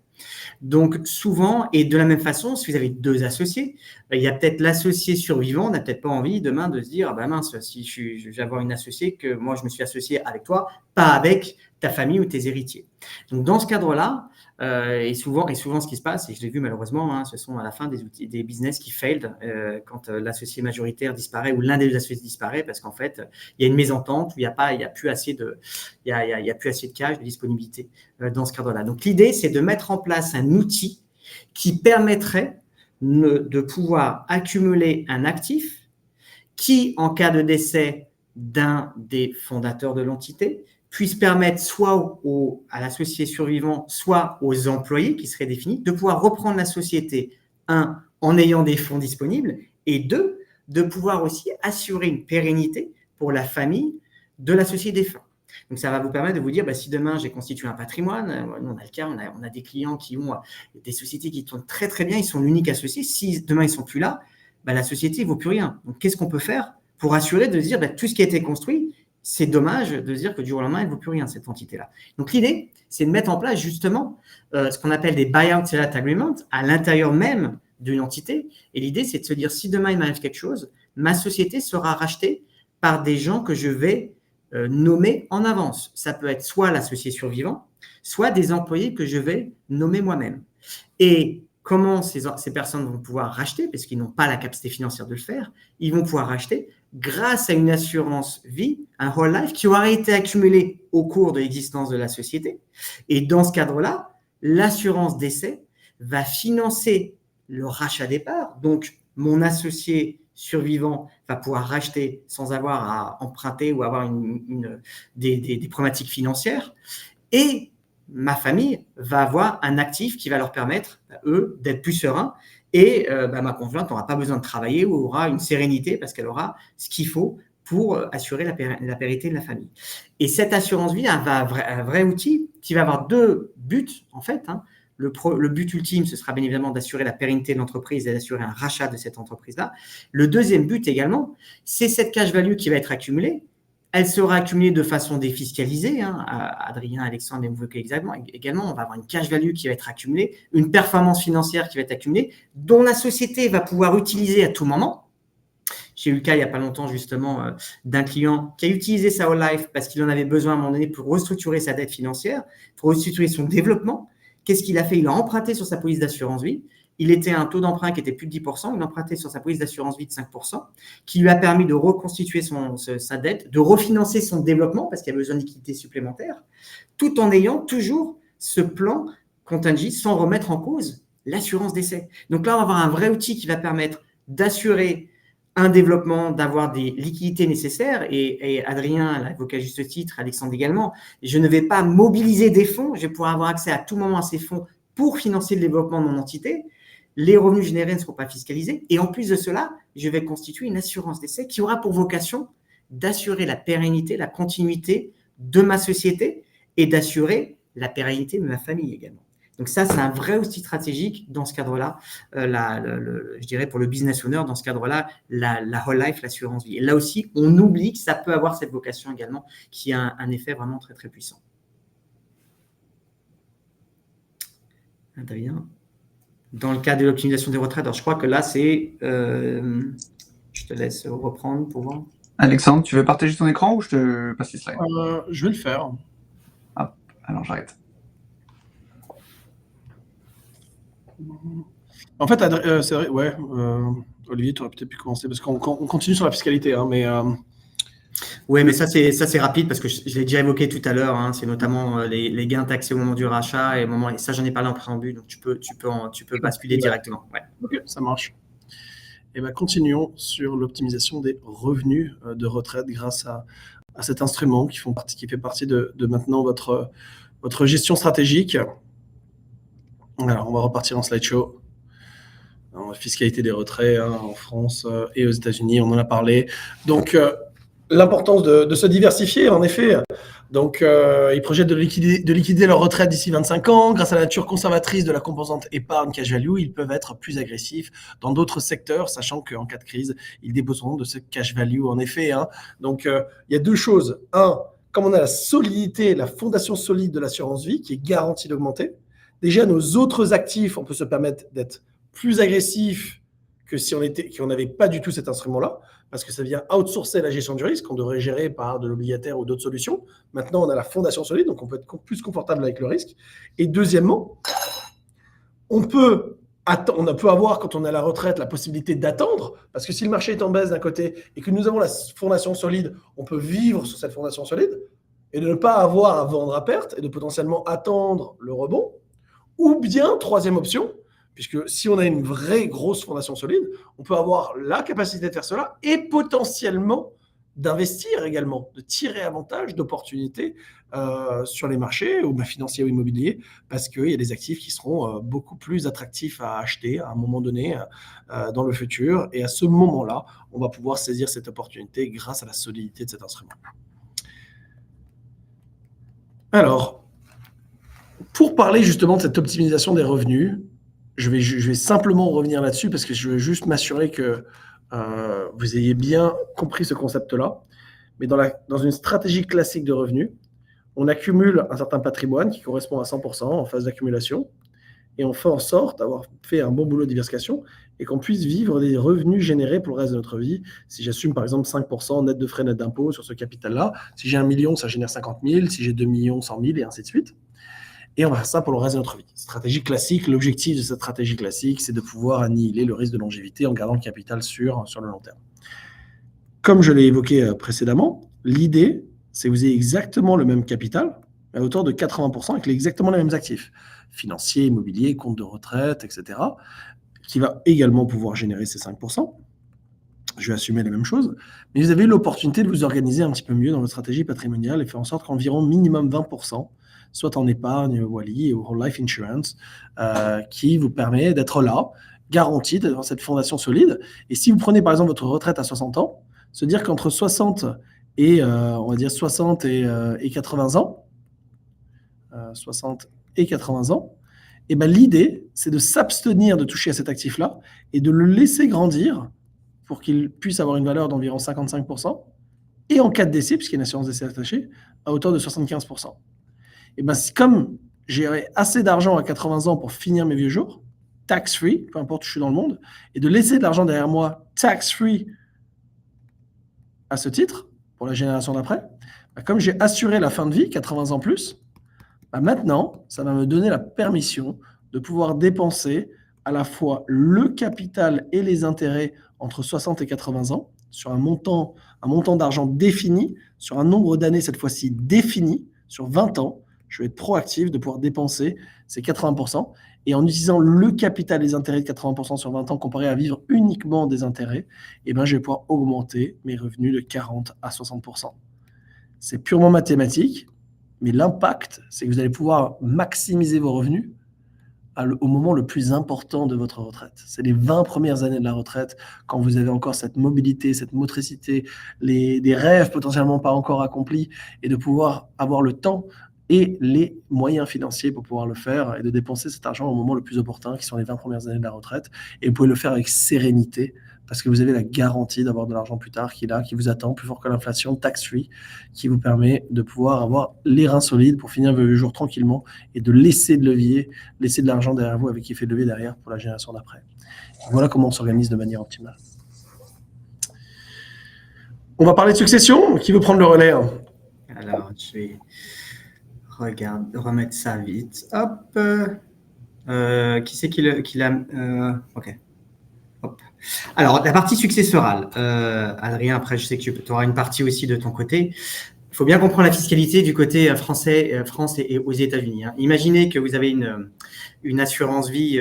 Donc souvent, et de la même façon, si vous avez deux associés, il y a peut-être l'associé survivant, n'a peut-être pas envie demain de se dire, mince, si je vais avoir une associée que moi je me suis associé avec toi, pas avec ta famille ou tes héritiers. Donc dans ce cadre-là, et souvent ce qui se passe, et je l'ai vu malheureusement, ce sont à la fin des business qui failed quand l'associé majoritaire disparaît ou l'un des associés disparaît parce qu'en fait, il y a une mésentente où il n'y a plus assez de cash, de disponibilité dans ce cadre-là. Donc l'idée, c'est de mettre en place un outil qui permettrait de pouvoir accumuler un actif qui, en cas de décès d'un des fondateurs de l'entité, puisse permettre soit à l'associé survivant, soit aux employés qui seraient définis, de pouvoir reprendre la société, en ayant des fonds disponibles, et deux, de pouvoir aussi assurer une pérennité pour la famille de l'associé défunt. Donc, ça va vous permettre de vous dire, si demain j'ai constitué un patrimoine, nous on a le cas, on a des clients qui ont des sociétés qui tournent très très bien, ils sont l'unique associé. Si demain ils ne sont plus là, la société ne vaut plus rien. Donc, qu'est-ce qu'on peut faire pour assurer de se dire tout ce qui a été construit, c'est dommage de se dire que du jour au lendemain, elle ne vaut plus rien, cette entité-là. Donc, l'idée, c'est de mettre en place justement ce qu'on appelle des buyout selling agreements à l'intérieur même d'une entité. Et l'idée, c'est de se dire, si demain il m'arrive quelque chose, ma société sera rachetée par des gens que je vais nommer en avance. Ça peut être soit l'associé survivant, soit des employés que je vais nommer moi-même. Et comment ces personnes vont pouvoir racheter, parce qu'ils n'ont pas la capacité financière de le faire, ils vont pouvoir racheter grâce à une assurance vie, un whole life qui aura été accumulé au cours de l'existence de la société. Et dans ce cadre-là, l'assurance décès va financer le rachat des parts. Donc, mon associé survivant va pouvoir racheter sans avoir à emprunter ou avoir des problématiques financières. Et ma famille va avoir un actif qui va leur permettre, eux, d'être plus sereins. Et ma conjointe n'aura pas besoin de travailler ou aura une sérénité parce qu'elle aura ce qu'il faut pour assurer la pérennité de la famille. Et cette assurance vie, un vrai outil qui va avoir deux buts, en fait. Le but ultime, ce sera bien évidemment d'assurer la pérennité de l'entreprise et d'assurer un rachat de cette entreprise-là. Le deuxième but également, c'est cette cash value qui va être accumulée. Elle sera accumulée de façon défiscalisée. Adrien, Alexandre évoquaient également. On va avoir une cash value qui va être accumulée, une performance financière qui va être accumulée, dont la société va pouvoir utiliser à tout moment. J'ai eu le cas il n'y a pas longtemps justement d'un client qui a utilisé sa whole life parce qu'il en avait besoin à un moment donné pour restructurer sa dette financière, pour restructurer son développement. Qu'est-ce qu'il a fait? Il a emprunté sur sa police d'assurance vie. Il était à un taux d'emprunt qui était plus de 10%. Il empruntait sur sa police d'assurance vie de 5%, qui lui a permis de reconstituer sa dette, de refinancer son développement parce qu'il y a besoin de liquidité supplémentaire, tout en ayant toujours ce plan contingent sans remettre en cause l'assurance décès. Donc là, on va avoir un vrai outil qui va permettre d'assurer un développement, d'avoir des liquidités nécessaires. Et Adrien l'a évoqué à juste titre, Alexandre également. Je ne vais pas mobiliser des fonds. Je vais pouvoir avoir accès à tout moment à ces fonds pour financer le développement de mon entité. Les revenus générés ne seront pas fiscalisés. Et en plus de cela, je vais constituer une assurance décès qui aura pour vocation d'assurer la pérennité, la continuité de ma société et d'assurer la pérennité de ma famille également. Donc ça, c'est un vrai outil stratégique dans ce cadre-là, je dirais pour le business owner, dans ce cadre-là, la whole life, l'assurance vie. Et là aussi, on oublie que ça peut avoir cette vocation également, qui a un effet vraiment très, très puissant. Adrien, dans le cas de l'optimisation des retraites, alors je crois que là, c'est… je te laisse reprendre pour voir. Alexandre, tu veux partager ton écran ou je te passe les slides? Je vais le faire. Hop, alors j'arrête. En fait, c'est vrai, ouais, Olivier, tu aurais peut-être pu commencer parce qu'on continue sur la fiscalité, mais… Oui, mais ça c'est rapide parce que je l'ai déjà évoqué tout à l'heure. C'est notamment les gains taxés au moment du rachat et ça j'en ai parlé en préambule, donc tu peux basculer directement. Ouais. Ok, ça marche. Et ben, continuons sur l'optimisation des revenus de retraite grâce à cet instrument qui fait partie de maintenant votre gestion stratégique. Alors, on va repartir en slideshow. La fiscalité des retraits en France et aux États-Unis, on en a parlé. Donc, l'importance de se diversifier, en effet. Donc, ils projettent de liquider leur retraite d'ici 25 ans. Grâce à la nature conservatrice de la composante épargne cash value, ils peuvent être plus agressifs dans d'autres secteurs, sachant qu'en cas de crise, ils déposeront de ce cash value, en effet. Donc, il y a deux choses. Un, comme on a la solidité, la fondation solide de l'assurance vie qui est garantie d'augmenter, déjà, nos autres actifs, on peut se permettre d'être plus agressif que si on n'avait pas du tout cet instrument-là, parce que ça vient outsourcer la gestion du risque, qu'on devrait gérer par de l'obligataire ou d'autres solutions. Maintenant, on a la fondation solide, donc on peut être plus confortable avec le risque. Et deuxièmement, on peut avoir, quand on est à la retraite, la possibilité d'attendre, parce que si le marché est en baisse d'un côté et que nous avons la fondation solide, on peut vivre sur cette fondation solide et de ne pas avoir à vendre à perte et de potentiellement attendre le rebond. Ou bien, troisième option, puisque si on a une vraie grosse fondation solide, on peut avoir la capacité de faire cela et potentiellement d'investir également, de tirer avantage d'opportunités sur les marchés ou financiers ou immobiliers, parce qu'il y a des actifs qui seront beaucoup plus attractifs à acheter à un moment donné dans le futur. Et à ce moment-là, on va pouvoir saisir cette opportunité grâce à la solidité de cet instrument. Alors, pour parler justement de cette optimisation des revenus, je vais simplement revenir là-dessus parce que je veux juste m'assurer que vous ayez bien compris ce concept-là. Mais dans une stratégie classique de revenus, on accumule un certain patrimoine qui correspond à 100% en phase d'accumulation et on fait en sorte d'avoir fait un bon boulot de diversification et qu'on puisse vivre des revenus générés pour le reste de notre vie. Si j'assume par exemple 5% net de frais, net d'impôts sur ce capital-là, si j'ai 1 million, ça génère 50 000, si j'ai 2 millions, 100 000 et ainsi de suite. Et on va faire ça pour le reste de notre vie. Stratégie classique, l'objectif de cette stratégie classique, c'est de pouvoir annihiler le risque de longévité en gardant le capital sur le long terme. Comme je l'ai évoqué précédemment, l'idée, c'est que vous ayez exactement le même capital, à hauteur de 80%, avec exactement les mêmes actifs, financiers, immobiliers, comptes de retraite, etc., qui va également pouvoir générer ces 5%. Je vais assumer la même chose. Mais vous avez l'opportunité de vous organiser un petit peu mieux dans votre stratégie patrimoniale et faire en sorte qu'environ minimum 20%, soit en épargne, Wally ou life insurance, qui vous permet d'être là, garanti d'avoir cette fondation solide. Et si vous prenez par exemple votre retraite à 60 ans, se dire qu'entre 60 et on va dire 60 et 80 ans, 60 et 80 ans, et ben l'idée c'est de s'abstenir de toucher à cet actif-là et de le laisser grandir pour qu'il puisse avoir une valeur d'environ 55%, et en cas de décès, puisqu'il y a une assurance décès attachée, à hauteur de 75%. Et ben, comme j'ai assez d'argent à 80 ans pour finir mes vieux jours, tax-free, peu importe où je suis dans le monde, et de laisser de l'argent derrière moi, tax-free, à ce titre, pour la génération d'après, ben, comme j'ai assuré la fin de vie, 80 ans plus, ben maintenant, ça va me donner la permission de pouvoir dépenser à la fois le capital et les intérêts entre 60 et 80 ans, sur un montant d'argent défini, sur un nombre d'années cette fois-ci défini, sur 20 ans, je vais être proactif de pouvoir dépenser ces 80%. Et en utilisant le capital et les intérêts de 80% sur 20 ans comparé à vivre uniquement des intérêts, eh ben, je vais pouvoir augmenter mes revenus de 40 à 60%. C'est purement mathématique, mais l'impact, c'est que vous allez pouvoir maximiser vos revenus au moment le plus important de votre retraite. C'est les 20 premières années de la retraite, quand vous avez encore cette mobilité, cette motricité, des rêves potentiellement pas encore accomplis, et de pouvoir avoir le temps et les moyens financiers pour pouvoir le faire et de dépenser cet argent au moment le plus opportun, qui sont les 20 premières années de la retraite. Et vous pouvez le faire avec sérénité, parce que vous avez la garantie d'avoir de l'argent plus tard qui est là, qui vous attend, plus fort que l'inflation, tax-free, qui vous permet de pouvoir avoir les reins solides pour finir vos jours tranquillement et de laisser de levier, laisser de l'argent derrière vous avec effet de levier derrière pour la génération d'après. Voilà comment on s'organise de manière optimale. On va parler de succession. Qui veut prendre le relais? Alors, je vais remettre ça vite. Hop. Qui c'est qui l'a... ok. Hop. Alors, la partie successorale. Adrien, après, je sais que tu auras une partie aussi de ton côté. Il faut bien comprendre la fiscalité du côté français, France et aux États-Unis. Imaginez que vous avez une assurance vie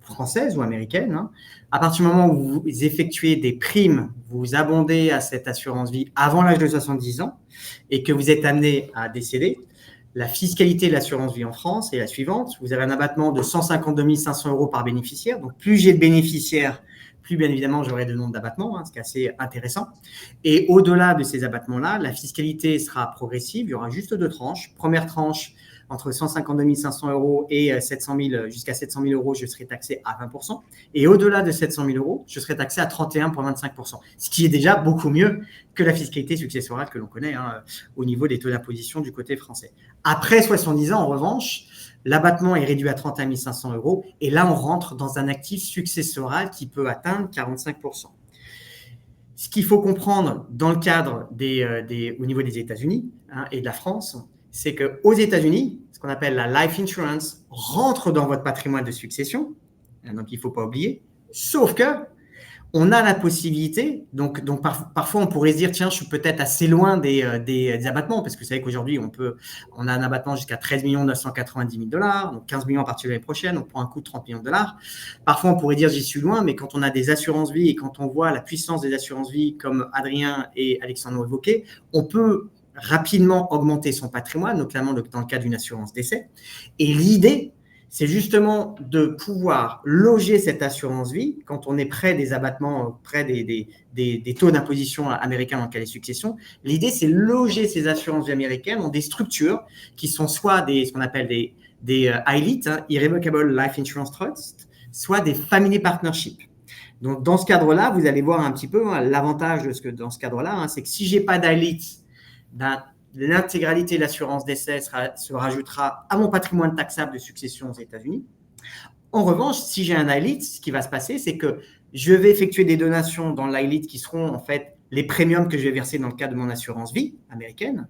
française ou américaine, hein. À partir du moment où vous effectuez des primes, vous abondez à cette assurance vie avant l'âge de 70 ans et que vous êtes amené à décéder, la fiscalité de l'assurance vie en France est la suivante. Vous avez un abattement de 152 500 € par bénéficiaire. Donc, plus j'ai de bénéficiaires, plus bien évidemment j'aurai de nombre d'abattements, hein, ce qui est assez intéressant. Et au-delà de ces abattements-là, la fiscalité sera progressive. Il y aura juste 2 tranches. Première tranche, entre 152 500 € et jusqu'à 700 000 €, je serai taxé à 20%. Et au-delà de 700 000 €, je serai taxé à 31,25%. Ce qui est déjà beaucoup mieux que la fiscalité successorale que l'on connaît, hein, au niveau des taux d'imposition du côté français. Après 70 ans, en revanche, l'abattement est réduit à 31 500 €. Et là, on rentre dans un actif successoral qui peut atteindre 45%. Ce qu'il faut comprendre dans le cadre au niveau des États-Unis, hein, et de la France, c'est qu'aux États-Unis, ce qu'on appelle la life insurance rentre dans votre patrimoine de succession. Donc, il ne faut pas oublier. Sauf que on a la possibilité, donc parfois on pourrait se dire, tiens, je suis peut-être assez loin des abattements, parce que vous savez qu'aujourd'hui, on a un abattement jusqu'à 13 990 000 $, donc 15 millions à partir de l'année prochaine, donc pour un coût de 30 millions de $. Parfois, on pourrait dire, j'y suis loin, mais quand on a des assurances vie et quand on voit la puissance des assurances vie, comme Adrien et Alexandre ont évoqué, on peut rapidement augmenter son patrimoine, notamment dans le cas d'une assurance décès. Et l'idée, c'est justement de pouvoir loger cette assurance vie quand on est près des abattements, près des taux d'imposition américains dans le cas des successions. L'idée, c'est loger ces assurances vie américaines dans des structures qui sont soit ce qu'on appelle des ILIT, hein, Irrevocable Life Insurance Trust, soit des Family Partnerships. Donc, dans ce cadre-là, vous allez voir un petit peu, hein, l'avantage dans ce cadre-là, hein, c'est que si je n'ai pas d'ILIT, l'intégralité de l'assurance décès se rajoutera à mon patrimoine taxable de succession aux États-Unis. En revanche, si j'ai un ILIT, ce qui va se passer, c'est que je vais effectuer des donations dans l'ILIT qui seront en fait les premiums que je vais verser dans le cadre de mon assurance vie américaine.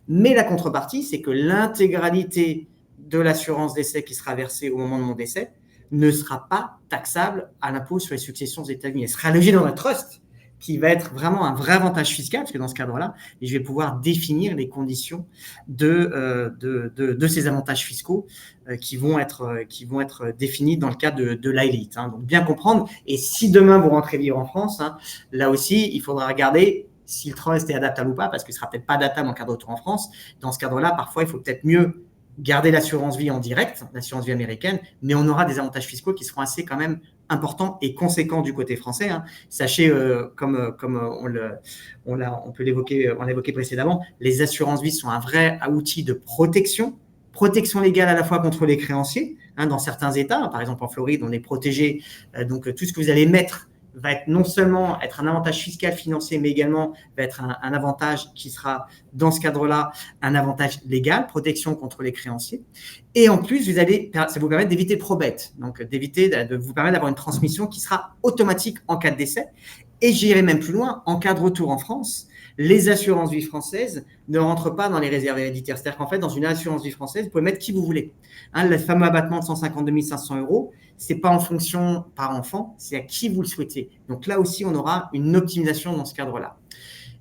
Mais la contrepartie, c'est que l'intégralité de l'assurance décès qui sera versée au moment de mon décès ne sera pas taxable à l'impôt sur les successions aux États-Unis. Elle sera logée dans un trust, qui va être vraiment un vrai avantage fiscal, parce que dans ce cadre-là, je vais pouvoir définir les conditions de ces avantages fiscaux qui vont être définis dans le cadre de l'ILIT. Hein. Donc, bien comprendre. Et si demain, vous rentrez vivre en France, hein, là aussi, il faudra regarder si le trust est adaptable ou pas, parce qu'il ne sera peut-être pas adaptable en cas de retour en France. Dans ce cadre-là, parfois, il faut peut-être mieux garder l'assurance vie en direct, l'assurance vie américaine, mais on aura des avantages fiscaux qui seront assez quand même importants et conséquents du côté français. Hein. Sachez, comme on peut l'évoquer, on l'a évoqué précédemment, les assurances vie sont un vrai outil de protection légale à la fois contre les créanciers. Hein, dans certains États, par exemple en Floride, on est protégé. Donc tout ce que vous allez mettre va être non seulement être un avantage fiscal financier, mais également va être un avantage qui sera, dans ce cadre-là, un avantage légal, protection contre les créanciers. Et en plus, ça vous permet d'éviter le probate, donc de vous permettre d'avoir une transmission qui sera automatique en cas de décès. Et j'irai même plus loin, en cas de retour en France, les assurances vie françaises ne rentrent pas dans les réserves héréditaires. C'est-à-dire qu'en fait, dans une assurance vie française, vous pouvez mettre qui vous voulez. Hein, le fameux abattement de 152 500 €, ce n'est pas en fonction par enfant, c'est à qui vous le souhaitez. Donc là aussi, on aura une optimisation dans ce cadre-là.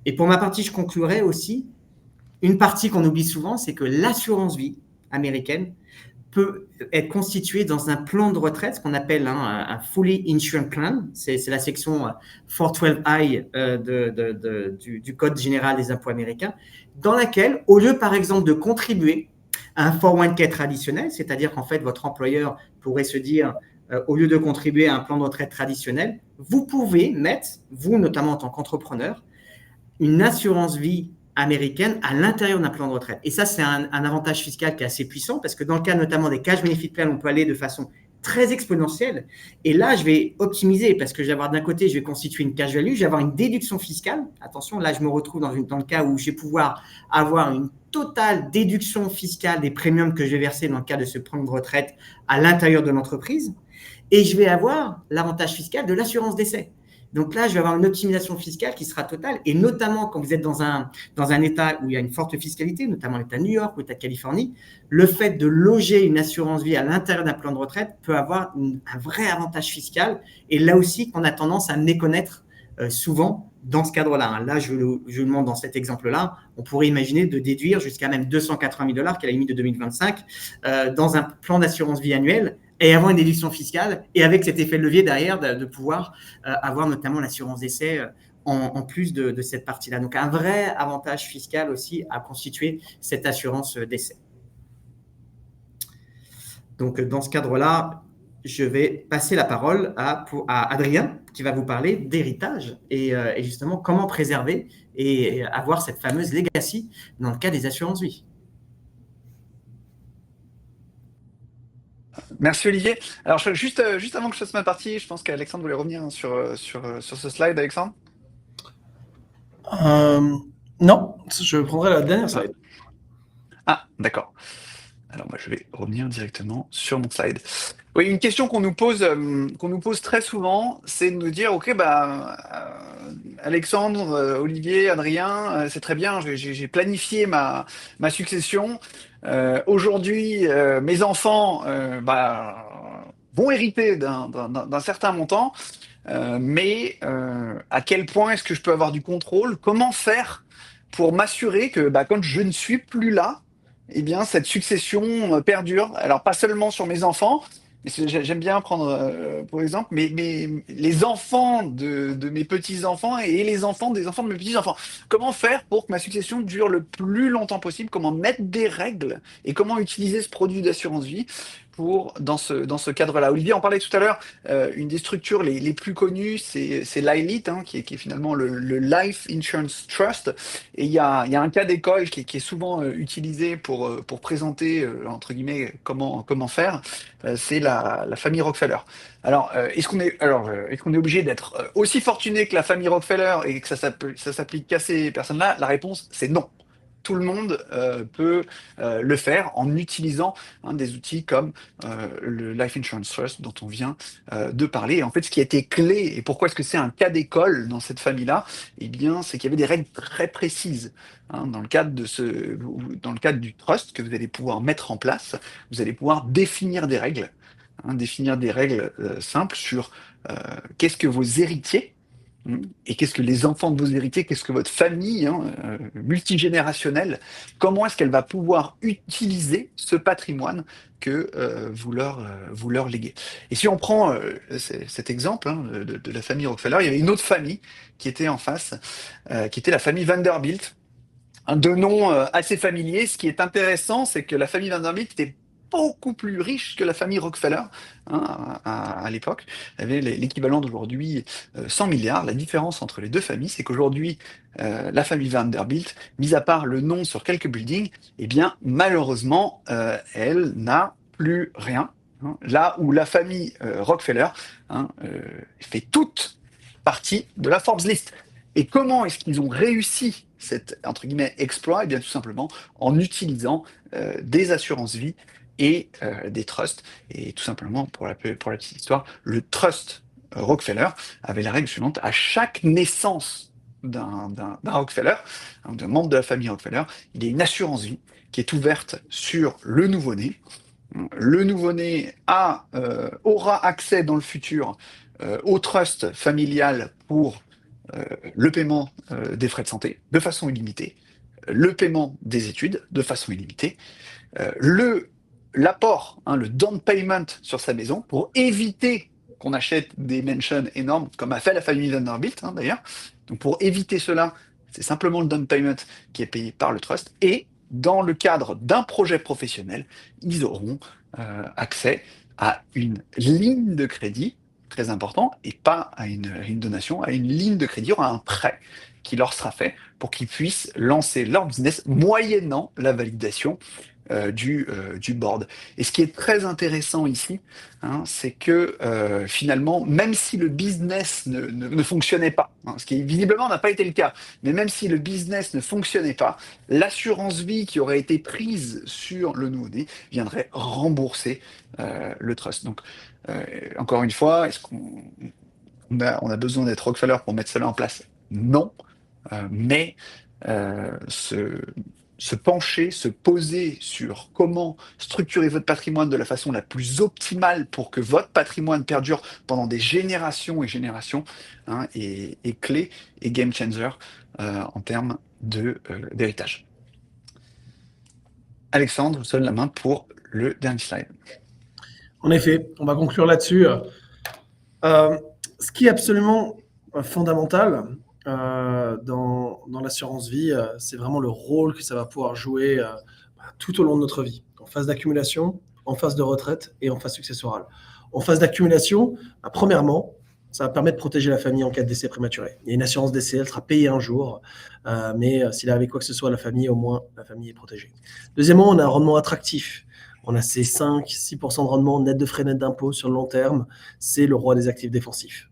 Et pour ma partie, je conclurai aussi, une partie qu'on oublie souvent, c'est que l'assurance vie américaine peut être constituée dans un plan de retraite, ce qu'on appelle un fully insured plan. C'est la section 412I du Code général des impôts américains, dans laquelle, au lieu, par exemple, de contribuer à un 401k traditionnel, c'est-à-dire qu'en fait, votre employeur pourrait se dire, au lieu de contribuer à un plan de retraite traditionnel, vous pouvez mettre, vous notamment en tant qu'entrepreneur, une assurance vie américaine à l'intérieur d'un plan de retraite. Et ça, c'est un avantage fiscal qui est assez puissant parce que dans le cas notamment des cash benefit plans, on peut aller de façon très exponentielle. Et là, je vais optimiser parce que je vais avoir d'un côté, je vais constituer une cash value, je vais avoir une déduction fiscale. Attention, là, je me retrouve dans le cas où je vais pouvoir avoir une totale déduction fiscale des premiums que je vais verser dans le cas de ce plan de retraite à l'intérieur de l'entreprise. Et je vais avoir l'avantage fiscal de l'assurance décès. Donc là, je vais avoir une optimisation fiscale qui sera totale, et notamment quand vous êtes dans un État où il y a une forte fiscalité, notamment l'État de New York ou l'État de Californie, le fait de loger une assurance vie à l'intérieur d'un plan de retraite peut avoir un vrai avantage fiscal, et là aussi qu'on a tendance à méconnaître souvent dans ce cadre-là. Là, je vous demande dans cet exemple-là, on pourrait imaginer de déduire jusqu'à même 280 000 $, qui est la limite de 2025, dans un plan d'assurance vie annuel, et avoir une déduction fiscale, et avec cet effet de levier derrière, de pouvoir avoir notamment l'assurance décès en plus de cette partie-là. Donc, un vrai avantage fiscal aussi à constituer cette assurance décès. Donc, dans ce cadre-là, je vais passer la parole à Adrien, qui va vous parler d'héritage et justement comment préserver et avoir cette fameuse legacy dans le cas des assurances vie. Merci Olivier. Alors juste avant que je fasse ma partie, je pense qu'Alexandre voulait revenir sur ce slide, Alexandre. Non, je prendrai la dernière slide. Ah, d'accord. Alors moi je vais revenir directement sur mon slide. Oui, une question qu'on nous pose très souvent, c'est de nous dire, ok, Alexandre, Olivier, Adrien, c'est très bien, j'ai planifié ma succession. Aujourd'hui, mes enfants vont hériter d'un certain montant, mais à quel point est-ce que je peux avoir du contrôle? Comment faire pour m'assurer que quand je ne suis plus là, eh bien, cette succession perdure. Alors, pas seulement sur mes enfants, mais j'aime bien prendre pour exemple les enfants de mes petits-enfants et les enfants des enfants de mes petits-enfants. Comment faire pour que ma succession dure le plus longtemps possible? Comment mettre des règles et comment utiliser ce produit d'assurance vie dans ce cadre-là? Olivier en parlait tout à l'heure, une des structures les plus connues, c'est l'ILIT, qui est finalement le Life Insurance Trust. Et il y a un cas d'école qui est souvent utilisé pour présenter, entre guillemets, comment faire. C'est la famille Rockefeller. Alors, est-ce qu'on est obligé d'être aussi fortuné que la famille Rockefeller et que ça s'applique qu'à ces personnes-là? La réponse, c'est non. Tout le monde peut le faire en utilisant des outils comme le Life Insurance Trust dont on vient de parler. Et en fait, ce qui a été clé, et pourquoi est-ce que c'est un cas d'école dans cette famille-là, eh bien, c'est qu'il y avait des règles très précises. Dans le cadre du trust que vous allez pouvoir mettre en place, vous allez pouvoir définir des règles, simples sur qu'est-ce que vos héritiers et qu'est-ce que les enfants de vos héritiers, qu'est-ce que votre famille multigénérationnelle, comment est-ce qu'elle va pouvoir utiliser ce patrimoine que vous leur léguez. Et si on prend cet exemple de la famille Rockefeller, il y avait une autre famille qui était en face, qui était la famille Vanderbilt, de nom assez familier. Ce qui est intéressant, c'est que la famille Vanderbilt était beaucoup plus riche que la famille Rockefeller à l'époque. Elle avait l'équivalent d'aujourd'hui 100 milliards. La différence entre les deux familles, c'est qu'aujourd'hui, la famille Vanderbilt, mis à part le nom sur quelques buildings, eh bien, malheureusement, elle n'a plus rien. Là où la famille Rockefeller fait toute partie de la Forbes List. Et comment est-ce qu'ils ont réussi cet, entre guillemets, exploit? Eh bien, tout simplement en utilisant des assurances vie et des trusts. Et tout simplement, pour la petite histoire, le trust Rockefeller avait la règle suivante: à chaque naissance d'un Rockefeller, d'un membre de la famille Rockefeller, il y a une assurance vie qui est ouverte sur le nouveau-né. Le nouveau-né aura accès dans le futur au trust familial pour le paiement des frais de santé de façon illimitée, le paiement des études de façon illimitée, l'apport, le down payment sur sa maison pour éviter qu'on achète des mansions énormes, comme a fait la famille Vanderbilt d'ailleurs. Donc pour éviter cela, c'est simplement le down payment qui est payé par le trust. Et dans le cadre d'un projet professionnel, ils auront accès à une ligne de crédit, très important, et pas à une donation, à une ligne de crédit, à un prêt qui leur sera fait pour qu'ils puissent lancer leur business moyennant la validation du board. Et ce qui est très intéressant ici, c'est que finalement, même si le business ne fonctionnait pas, ce qui visiblement n'a pas été le cas, mais même si le business ne fonctionnait pas, l'assurance vie qui aurait été prise sur le nouveau-né viendrait rembourser le trust. Donc, encore une fois, est-ce qu'on a besoin d'être Rockefeller pour mettre cela en place? Non. Mais se pencher, se poser sur comment structurer votre patrimoine de la façon la plus optimale pour que votre patrimoine perdure pendant des générations et générations est clé et game changer en termes d'héritage. Alexandre, je vous donne la main pour le dernier slide. En effet, on va conclure là-dessus. Ce qui est absolument fondamental dans l'assurance vie, c'est vraiment le rôle que ça va pouvoir jouer tout au long de notre vie, en phase d'accumulation, en phase de retraite et en phase successorale. En phase d'accumulation, premièrement, ça va permettre de protéger la famille en cas de décès prématuré. Il y a une assurance décès, elle sera payée un jour, mais s'il arrive quoi que ce soit à la famille, au moins la famille est protégée. Deuxièmement, on a un rendement attractif. On a ces 5-6% de rendement net de frais net d'impôt sur le long terme. C'est le roi des actifs défensifs.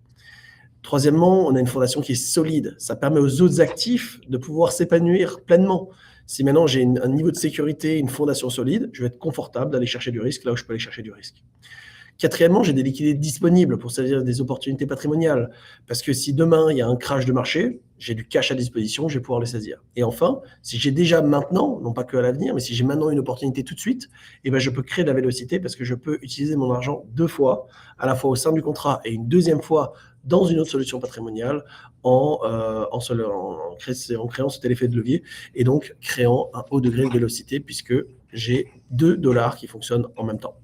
Troisièmement, on a une fondation qui est solide. Ça permet aux autres actifs de pouvoir s'épanouir pleinement. Si maintenant j'ai un niveau de sécurité, une fondation solide, je vais être confortable d'aller chercher du risque là où je peux aller chercher du risque. Quatrièmement, j'ai des liquidités disponibles pour saisir des opportunités patrimoniales. Parce que si demain, il y a un crash de marché, j'ai du cash à disposition, je vais pouvoir le saisir. Et enfin, si j'ai déjà maintenant, non pas que à l'avenir, mais si j'ai maintenant une opportunité tout de suite, eh ben, je peux créer de la vélocité parce que je peux utiliser mon argent 2 fois, à la fois au sein du contrat et une deuxième fois dans une autre solution patrimoniale en créant ce tel effet de levier et donc créant un haut degré de vélocité puisque j'ai $2 qui fonctionnent en même temps.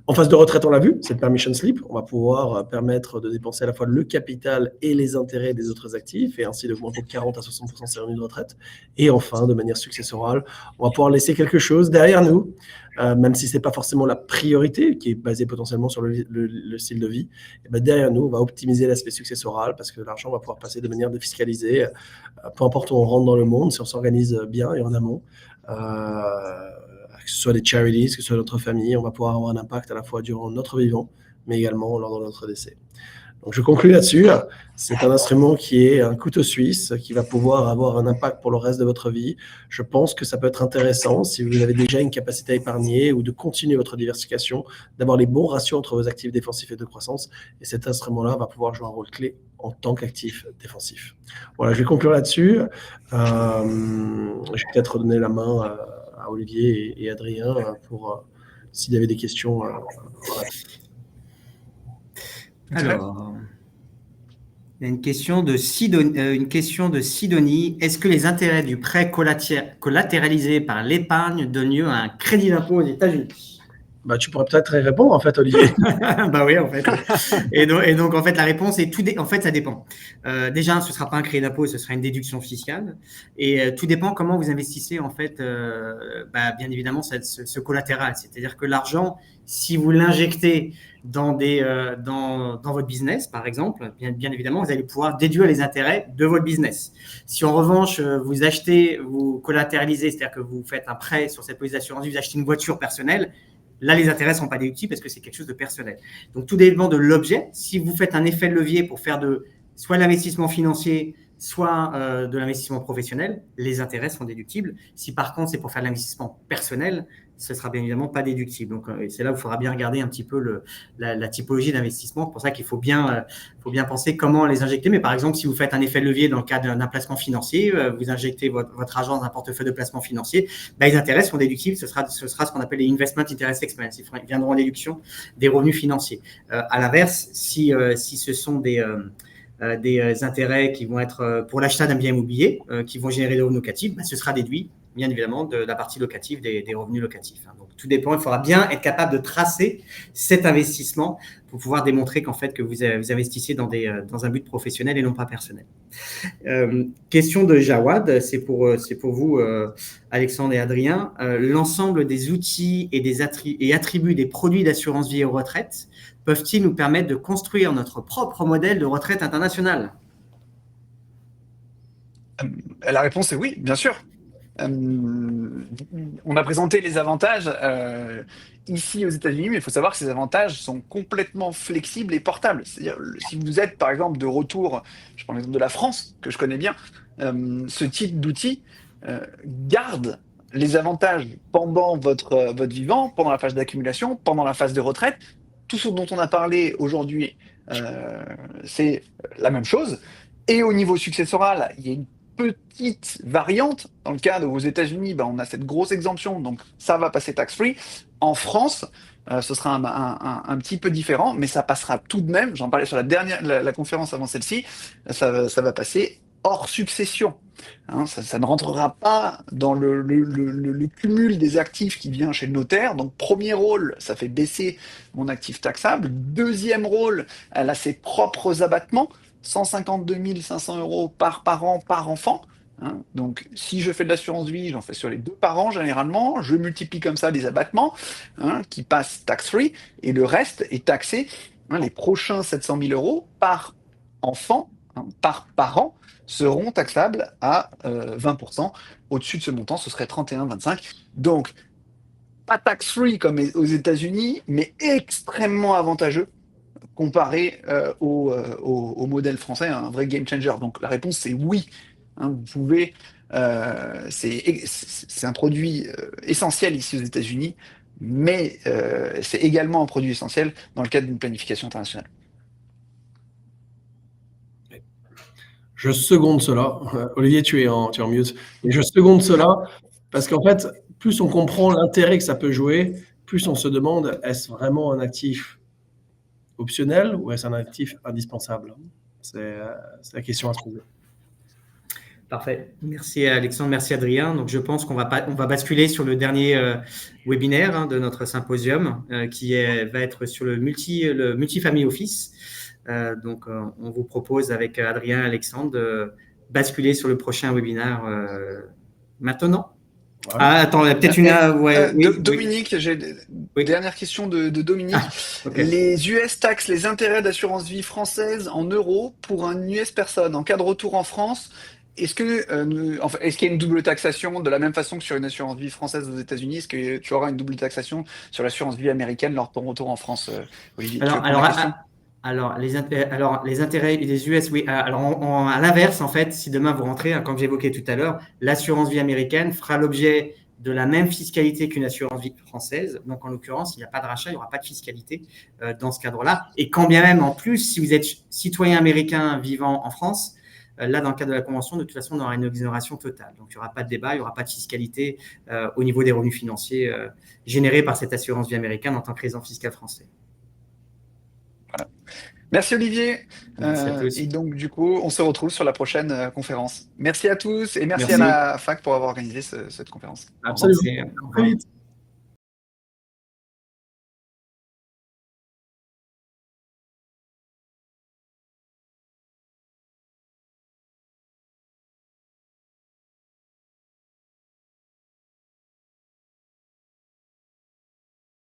En phase de retraite, on l'a vu, c'est le permission slip. On va pouvoir permettre de dépenser à la fois le capital et les intérêts des autres actifs et ainsi d'augmenter de 40 à 60% ses revenus de retraite. Et enfin, de manière successorale, on va pouvoir laisser quelque chose derrière nous, même si ce n'est pas forcément la priorité qui est basée potentiellement sur le style de vie. Et ben derrière nous, on va optimiser l'aspect successoral parce que l'argent va pouvoir passer de manière défiscalisée, peu importe où on rentre dans le monde, si on s'organise bien et en amont. Que ce soit des charities, que ce soit notre famille, on va pouvoir avoir un impact à la fois durant notre vivant, mais également lors de notre décès. Donc je conclue là-dessus. C'est un instrument qui est un couteau suisse, qui va pouvoir avoir un impact pour le reste de votre vie. Je pense que ça peut être intéressant si vous avez déjà une capacité à épargner ou de continuer votre diversification, d'avoir les bons ratios entre vos actifs défensifs et de croissance. Et cet instrument-là va pouvoir jouer un rôle clé en tant qu'actif défensif. Voilà, je vais conclure là-dessus. Je vais peut-être donner la main à Olivier et Adrien pour s'il y avait des questions. Alors, il y a une question de Sidonie. Est-ce que les intérêts du prêt collatéralisé par l'épargne donnent lieu à un crédit d'impôt aux États-Unis? Bah, tu pourrais peut-être y répondre, en fait, Olivier. Bah oui, en fait. Et donc, en fait, la réponse est en fait, ça dépend. Déjà, ce ne sera pas un crédit d'impôt, ce sera une déduction fiscale. Et tout dépend comment vous investissez, en fait, bien évidemment, ce collatéral. C'est-à-dire que l'argent, si vous l'injectez dans votre business, par exemple, bien évidemment, vous allez pouvoir déduire les intérêts de votre business. Si en revanche, vous collatéralisez, c'est-à-dire que vous faites un prêt sur cette police d'assurance, vous achetez une voiture personnelle, là, les intérêts ne sont pas déductibles parce que c'est quelque chose de personnel. Donc, tout dépend de l'objet. Si vous faites un effet de levier pour faire soit de l'investissement financier, soit de l'investissement professionnel, les intérêts sont déductibles. Si par contre, c'est pour faire de l'investissement personnel, ce ne sera bien évidemment pas déductible. Donc, c'est là où il faudra bien regarder un petit peu la typologie d'investissement. C'est pour ça qu'il faut bien penser comment les injecter. Mais par exemple, si vous faites un effet de levier dans le cadre d'un placement financier, vous injectez votre argent dans un portefeuille de placement financier, les intérêts sont déductibles. Ce sera ce qu'on appelle les investment interest expense. Ils viendront en déduction des revenus financiers. À l'inverse, si ce sont des intérêts qui vont être pour l'achat d'un bien immobilier, qui vont générer des revenus locatifs, ce sera déduit, bien évidemment, de la partie locative des revenus locatifs. Donc, tout dépend. Il faudra bien être capable de tracer cet investissement pour pouvoir démontrer qu'en fait, que vous investissez dans un but professionnel et non pas personnel. Question de Jawad, c'est pour vous, Alexandre et Adrien. L'ensemble des outils et attributs des produits d'assurance vie et retraite peuvent-ils nous permettre de construire notre propre modèle de retraite internationale? La réponse est oui, bien sûr. On a présenté les avantages ici aux États-Unis, mais il faut savoir que ces avantages sont complètement flexibles et portables. C'est-à-dire, si vous êtes par exemple de retour, je prends l'exemple de la France, que je connais bien, ce type d'outil garde les avantages pendant votre vivant, pendant la phase d'accumulation, pendant la phase de retraite. Tout ce dont on a parlé aujourd'hui, c'est la même chose. Et au niveau successoral, il y a une petite variante. Dans le cas aux États-Unis, on a cette grosse exemption, donc ça va passer tax-free. En France, ce sera un petit peu différent, mais ça passera tout de même. J'en parlais sur la conférence avant celle-ci. Ça va passer hors succession. Hein, ça ne rentrera pas dans le cumul des actifs qui vient chez le notaire. Donc, premier rôle, ça fait baisser mon actif taxable. Deuxième rôle, elle a ses propres abattements, 152 500 € par parent, par enfant. Hein, donc, si je fais de l'assurance vie, j'en fais sur les 2 parents généralement. Je multiplie comme ça les abattements qui passent tax-free et le reste est taxé. Les prochains 700 000 € par enfant, par parent, seront taxables à 20%. Au-dessus de ce montant, ce serait 31,25. Donc, pas tax-free comme aux États-Unis, mais extrêmement avantageux comparé au modèle français, un vrai game changer. Donc, la réponse, c'est oui. Hein, vous pouvez. C'est un produit essentiel ici aux États-Unis, mais c'est également un produit essentiel dans le cadre d'une planification internationale. Je seconde cela. Olivier, tu es en mute. Et je seconde cela parce qu'en fait, plus on comprend l'intérêt que ça peut jouer, plus on se demande, est-ce vraiment un actif optionnel ou est-ce un actif indispensable? C'est la question à se poser. Parfait. Merci Alexandre, merci Adrien. Donc je pense qu'on va basculer sur le dernier webinaire de notre symposium qui va être sur le multifamily office. Donc on vous propose avec Adrien et Alexandre de basculer sur le prochain webinaire maintenant. Ouais. Ah, attends, peut-être une... Dominique, j'ai une dernière question de Dominique. Okay. Les US taxent les intérêts d'assurance vie française en euros pour un US personne. En cas de retour en France, est-ce qu'il y a une double taxation de la même façon que sur une assurance vie française aux États-Unis? Est-ce que tu auras une double taxation sur l'assurance vie américaine lors de ton retour en France, Olivier? Alors, les intérêts des US, oui. Alors, à l'inverse, en fait, si demain vous rentrez, comme j'évoquais tout à l'heure, l'assurance vie américaine fera l'objet de la même fiscalité qu'une assurance vie française. Donc, en l'occurrence, il n'y a pas de rachat, il n'y aura pas de fiscalité dans ce cadre-là. Et quand bien même, en plus, si vous êtes citoyen américain vivant en France, là, dans le cadre de la convention, de toute façon, on aura une exonération totale. Donc, il n'y aura pas de débat, il n'y aura pas de fiscalité au niveau des revenus financiers générés par cette assurance vie américaine en tant que résident fiscal français. Voilà. Merci Olivier. Et donc, du coup, on se retrouve sur la prochaine conférence. Merci à tous et merci à la fac pour avoir organisé cette conférence. Absolument. Merci.